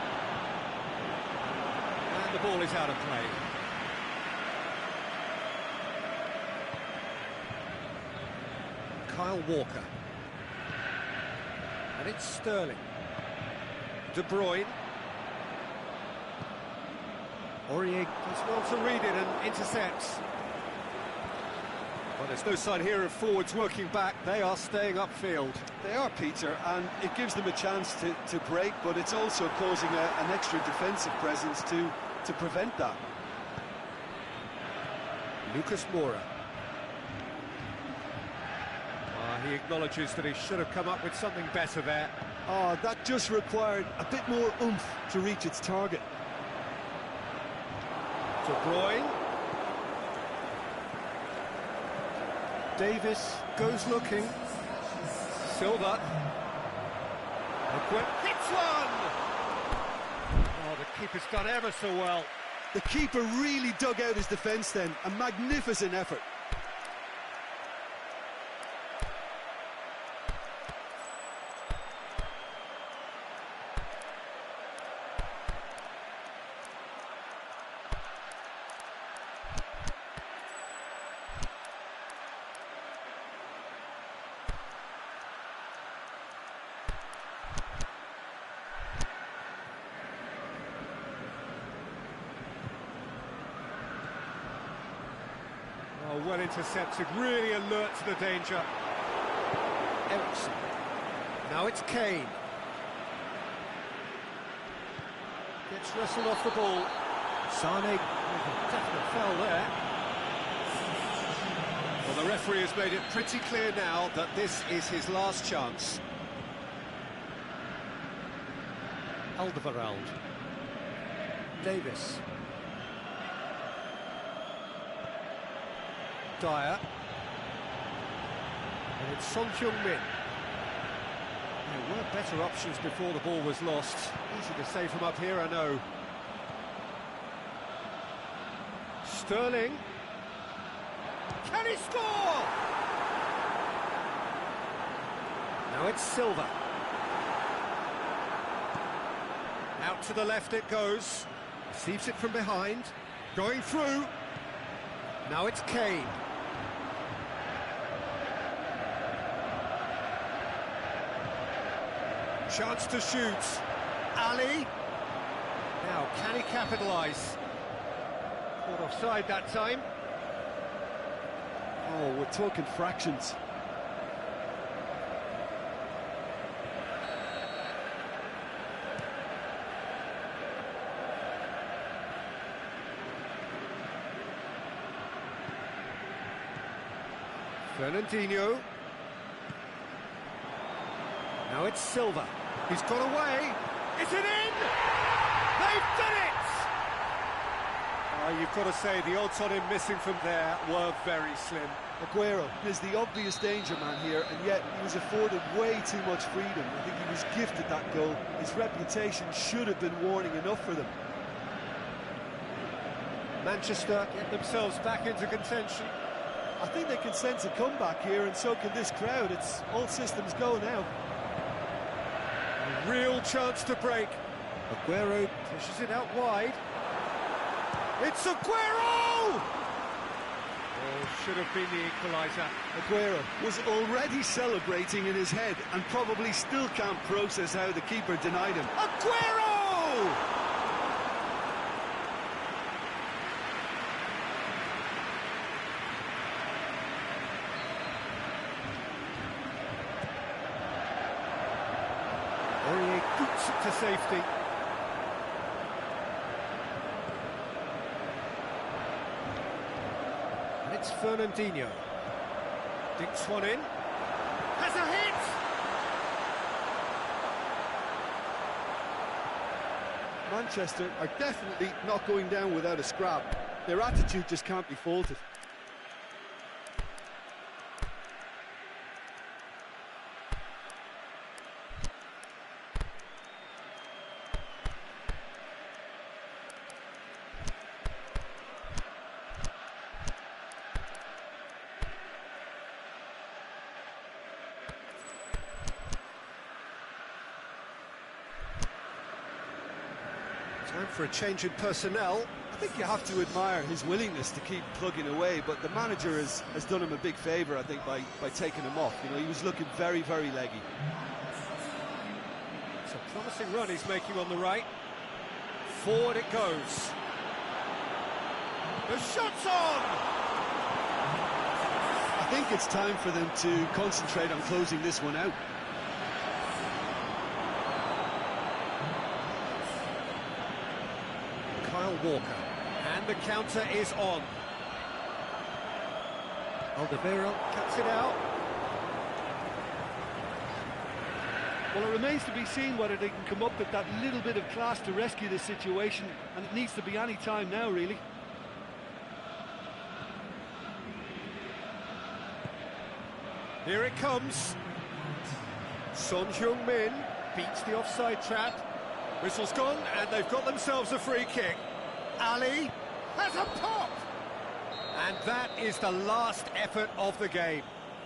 And the ball is out of play. Kyle Walker. And it's Sterling. De Bruyne. Aurier does well to read it and intercepts. Well, there's no sign here of forwards working back. They are staying upfield. They are, Peter, and it gives them a chance to break, but it's also causing an extra defensive presence to prevent that. Lucas Moura. He acknowledges that he should have come up with something better there. Oh, that just required a bit more oomph to reach its target. De Bruyne. Davis goes looking. Silva. Hits one! Oh, the keeper's done ever so well. The keeper really dug out his defence then. A magnificent effort. Oh, well intercepted, really alert to the danger. Ericsson. Now it's Kane. Gets wrestled off the ball. Sane, definite foul there. Well, the referee has made it pretty clear now that this is his last chance. Alderweireld. Davis. Dyer. And it's Son Heung-min. There were better options before the ball was lost. Easy to save from up here, I know. Sterling. Can he score? Now it's Silva. Out to the left it goes. Receives it from behind. Going through. Now it's Kane. Chance to shoot. Ali. Now, can he capitalise? Caught offside that time. Oh, we're talking fractions. Fernandinho. Now it's Silva. He's got away. Is it in? They've done it! You've got to say, the odds on him missing from there were very slim. Aguero is the obvious danger man here, and yet he was afforded way too much freedom. I think he was gifted that goal. His reputation should have been warning enough for them. Manchester get themselves back into contention. I think they can sense a comeback here, and so can this crowd. It's all systems go now. A real chance to break. Aguero pushes it out wide. It's Aguero! Oh, should have been the equaliser. Aguero was already celebrating in his head and probably still can't process how the keeper denied him. Aguero! Aurier boots it to safety. And it's Fernandinho. Dinks one in. Has a hit! Manchester are definitely not going down without a scrap. Their attitude just can't be faulted. Time for a change in personnel. I think you have to admire his willingness to keep plugging away, but the manager has done him a big favour, I think, by taking him off. You know, he was looking very, very leggy. It's a promising run he's making on the right. Forward it goes. The shot's on! I think it's time for them to concentrate on closing this one out. Kyle Walker. And the counter is on. Alderweireld cuts it out. Well, it remains to be seen whether they can come up with that little bit of class to rescue the situation, and it needs to be any time now, really. Here it comes. Son Heung-min beats the offside trap. Whistle's gone, and they've got themselves a free kick. Ali has a pop! And that is the last effort of the game.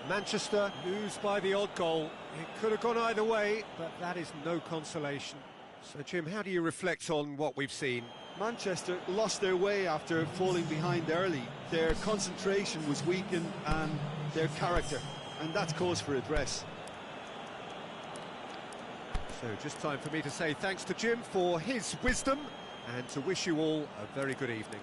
Manchester lose by the odd goal. It could have gone either way, but that is no consolation. So, Jim, how do you reflect on what we've seen? Manchester lost their way after falling behind early. Their concentration was weakened and their character, and that's cause for address. So just time for me to say thanks to Jim for his wisdom and to wish you all a very good evening.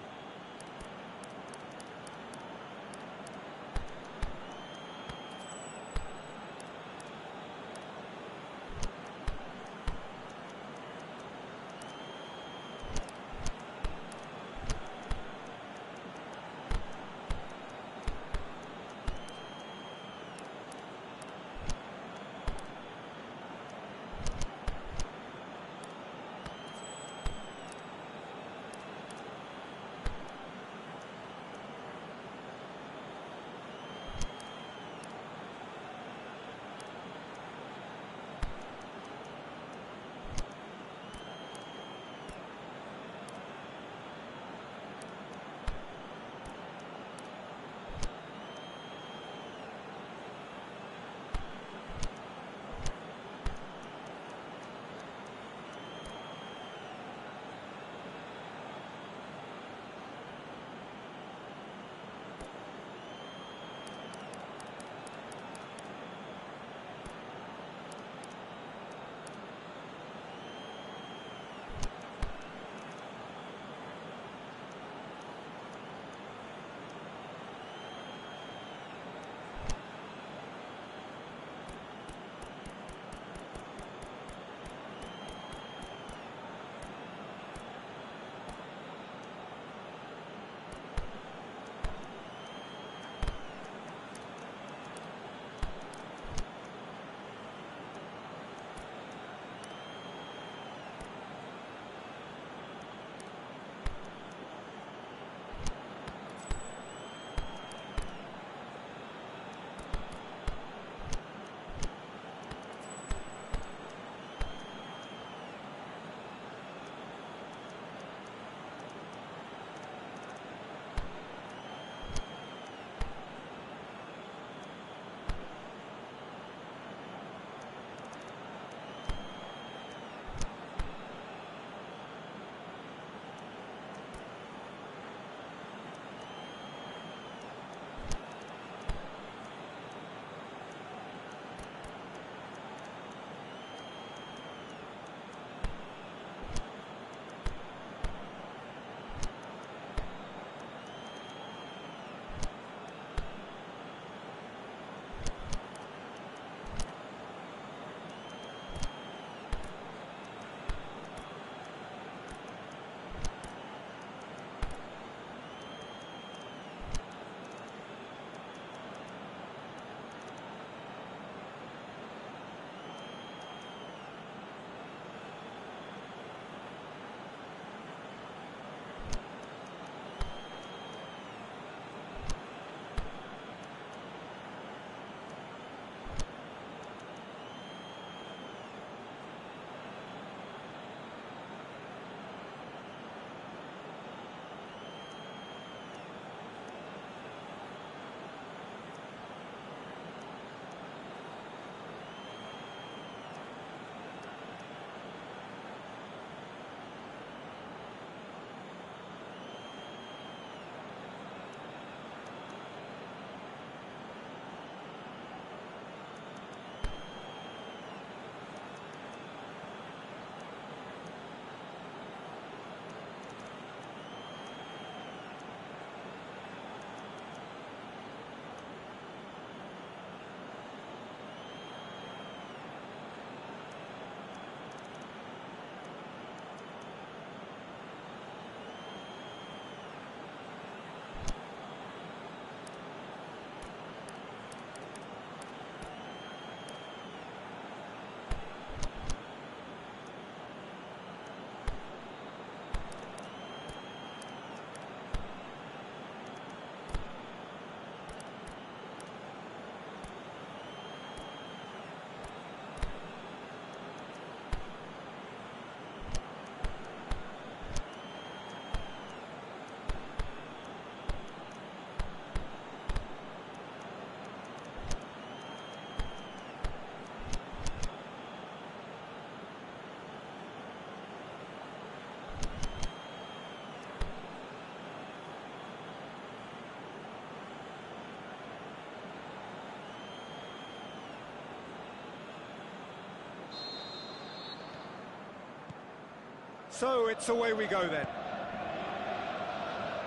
So it's away we go then.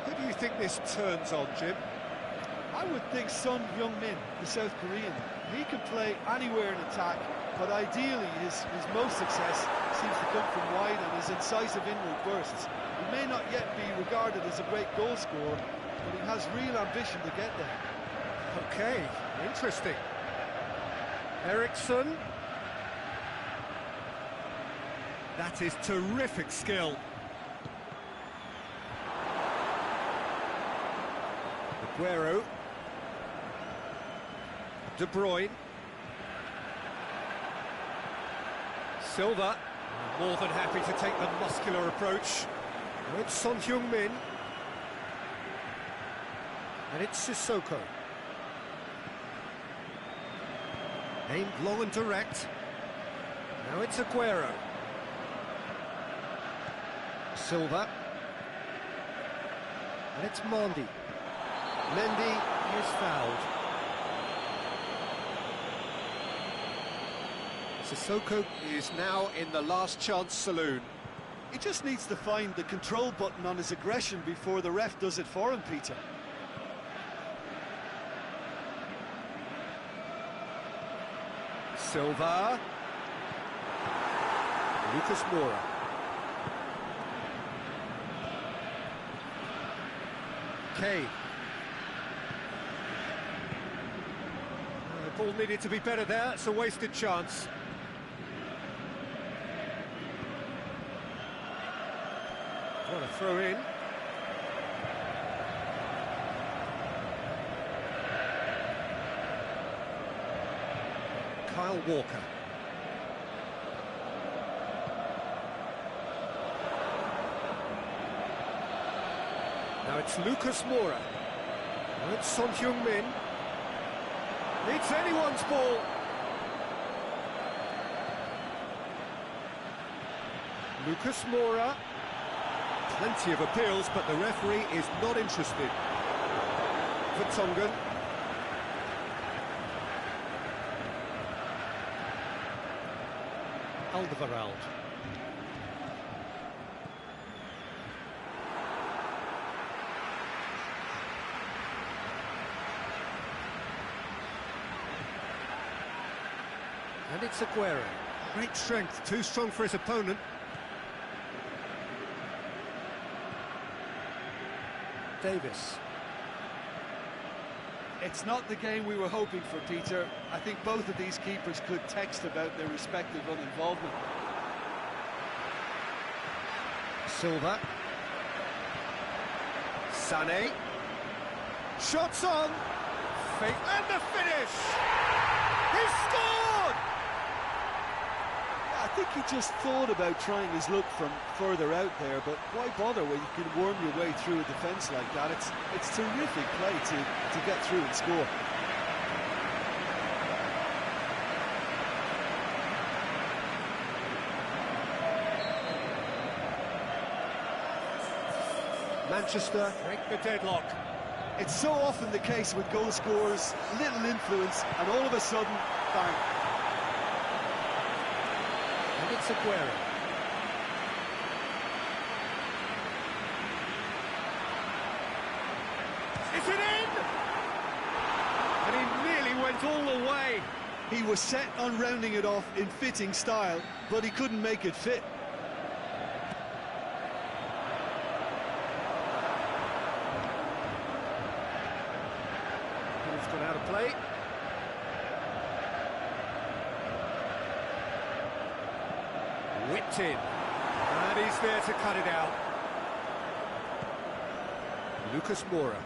Who do you think this turns on, Jim? I would think Son Heung-min, the South Korean. He can play anywhere in attack, but ideally his most success seems to come from wide and his incisive inward bursts. He may not yet be regarded as a great goal scorer, but he has real ambition to get there. Okay, interesting. Eriksson. That is terrific skill. Aguero. De Bruyne. Silva. More than happy to take the muscular approach. Now it's Son Heung-min. And it's Sissoko. Aimed long and direct. Now it's Aguero. Silva. And it's Mendy. Mendy is fouled. Sissoko is now in the last chance saloon. He just needs to find the control button on his aggression before the ref does it for him, Peter. Silva. Lucas Moura. Kane. The ball needed to be better there, it's a wasted chance. What a throw in. Kyle Walker. Now it's Lucas Moura. Now it's Son Heung-min. It's anyone's ball. Lucas Moura. Plenty of appeals, but the referee is not interested. Vertonghen. Alderweireld. And it's Aguero. Great strength, too strong for his opponent. Davis. It's not the game we were hoping for, Peter. I think both of these keepers could text about their respective uninvolvement. Silva. Sané. Shots on. And the finish! He scored! I think he just thought about trying his luck from further out there, but why bother when you can worm your way through a defence like that? It's terrific play to get through and score. Manchester break the deadlock. It's so often the case with goal scorers, little influence, and all of a sudden, bang. And it's Aguero. Is it in? And he nearly went all the way. He was set on rounding it off in fitting style, but he couldn't make it fit. Ball's gone out of play. Whipped in. And he's there to cut it out. Lucas Moura.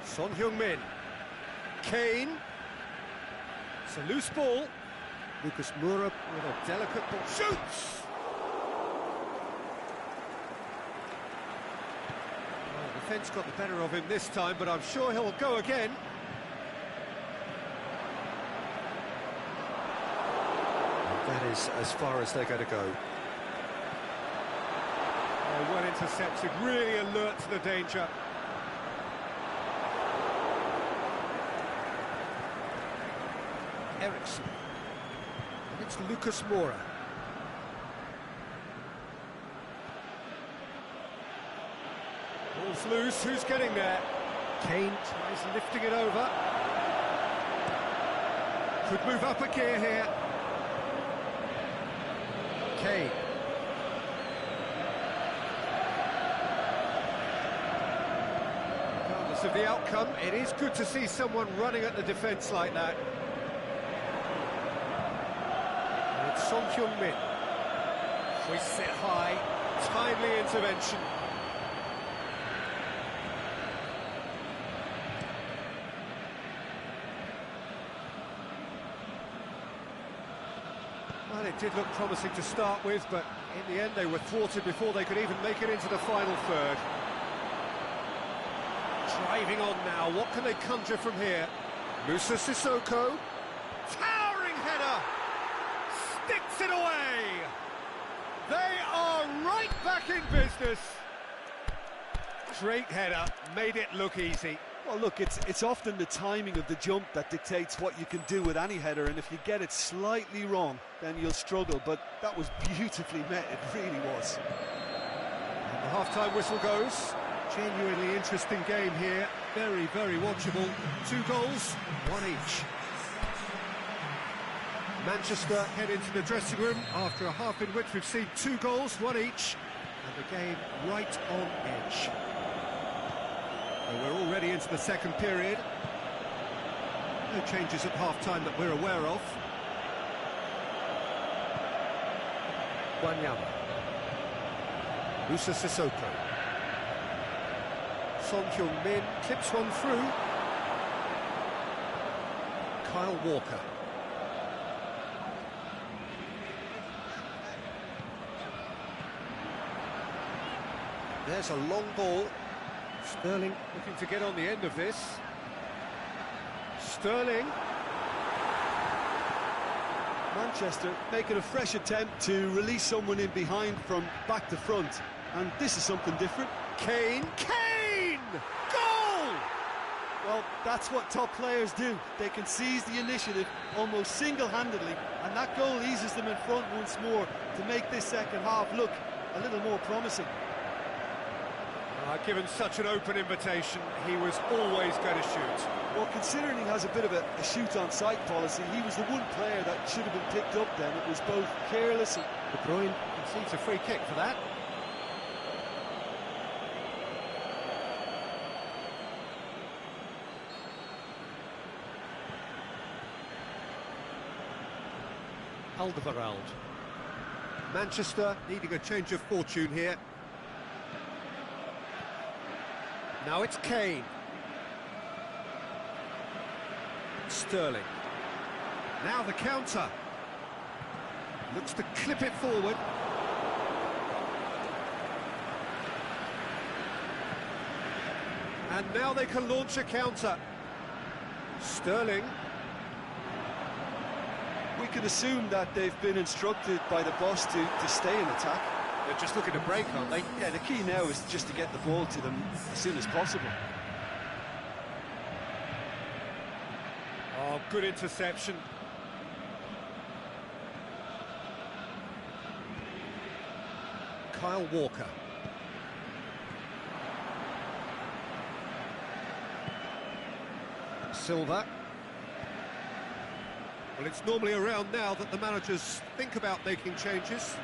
Son Heung-min. Kane. It's a loose ball. Lucas Moura with a delicate ball. Shoots! Well, the defence got the better of him this time, but I'm sure he'll go again. That is as far as they're going to go. Oh, well intercepted, really alert to the danger. Eriksson. It's Lucas Moura. Ball's loose, who's getting there? Kane tries lifting it over. Could move up a gear here. Kane. Regardless of the outcome, it is good to see someone running at the defence like that. And it's Son Heung-min. Hoists it high, timely intervention. Well, it did look promising to start with, but in the end they were thwarted before they could even make it into the final third. Driving on now, what can they conjure from here? Moussa Sissoko, towering header, sticks it away! They are right back in business. Great header, made it look easy. Well, look, it's often the timing of the jump that dictates what you can do with any header, and if you get it slightly wrong, then you'll struggle, but that was beautifully met, it really was. And the half-time whistle goes. Genuinely interesting game here, very, very watchable. 2 goals, 1 each. Manchester head into the dressing room after a half in which we've seen 2 goals, 1 each, and the game right on edge. We're already into the second period. No changes at half-time that we're aware of. Wanyama. Moussa Sissoko. Son Heung-min clips one through. Kyle Walker. There's a long ball. Sterling looking to get on the end of this. Sterling. Manchester making a fresh attempt to release someone in behind from back to front, and this is something different. Kane. Kane! Goal! Well, that's what top players do. They can seize the initiative almost single-handedly, and that goal eases them in front once more to make this second half look a little more promising. Given such an open invitation, he was always going to shoot. Well, considering he has a bit of a shoot-on-sight policy, he was the one player that should have been picked up then. It was both careless and... De Bruyne concedes a free kick for that. Alderweireld. Manchester needing a change of fortune here. Now it's Kane. Sterling. Now the counter. Looks to clip it forward. And now they can launch a counter. Sterling. We can assume that they've been instructed by the boss to stay in attack. They're just looking to break, aren't they? Yeah, the key now is just to get the ball to them as soon as possible. Oh, good interception. Kyle Walker. Silva. Well, it's normally around now that the managers think about making changes.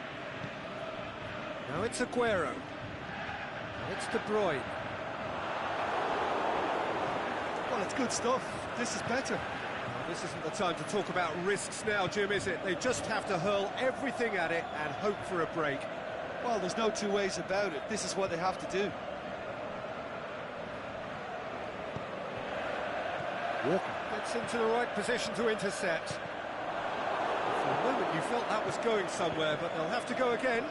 Now it's Aguero. Now it's De Bruyne. Well, it's good stuff. This is better. Well, this isn't the time to talk about risks now, Jim, is it? They just have to hurl everything at it and hope for a break. Well, there's no two ways about it. This is what they have to do. Walker gets into the right position to intercept. For a moment you felt that was going somewhere, but they'll have to go again.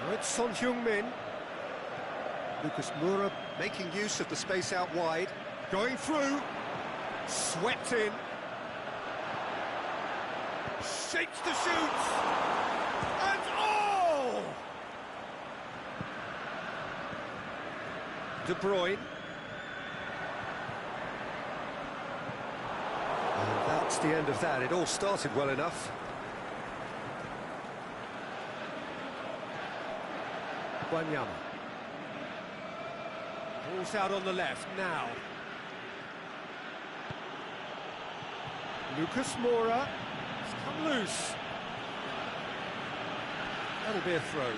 Now it's Son Heung-min. Lucas Moura making use of the space out wide. Going through. Swept in. Shapes to shoot. And oh! De Bruyne. And that's the end of that. It all started well enough. Wanyama. Ball's out on the left now. Lucas Moura. It's come loose. That'll be a throw.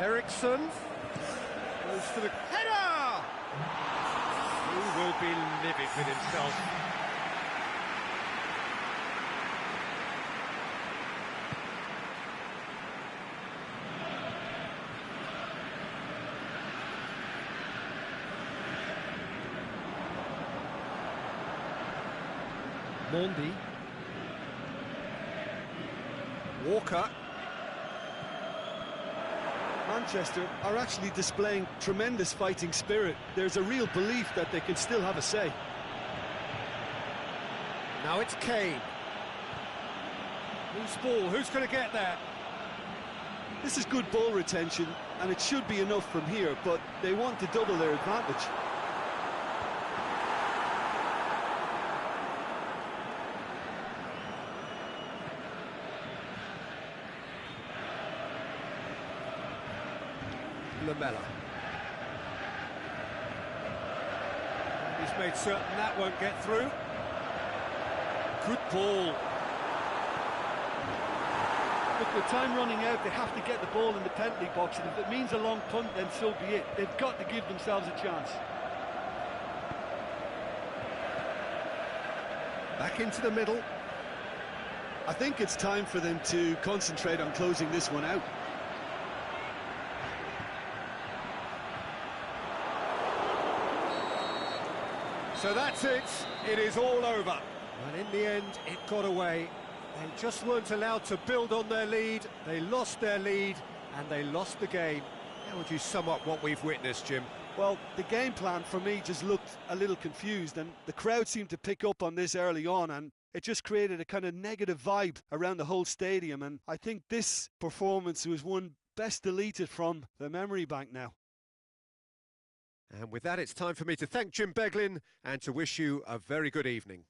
Eriksson goes for the header! He will be livid with himself. Mondi. Walker. Manchester are actually displaying tremendous fighting spirit. There's a real belief that they can still have a say. Now it's Kane. Loose ball, who's going to get that? This is good ball retention, and it should be enough from here, but they want to double their advantage. Lamella. He's made certain that won't get through. Good ball. With the time running out, they have to get the ball in the penalty box, and if it means a long punt, then so be it. They've got to give themselves a chance. Back into the middle. I think it's time for them to concentrate on closing this one out. So that's it. It is all over. And in the end, it got away. They just weren't allowed to build on their lead. They lost their lead, and they lost the game. How would you sum up what we've witnessed, Jim? Well, the game plan for me just looked a little confused, and the crowd seemed to pick up on this early on, and it just created a kind of negative vibe around the whole stadium. And I think this performance was one best deleted from the memory bank now. And with that, it's time for me to thank Jim Beglin and to wish you a very good evening.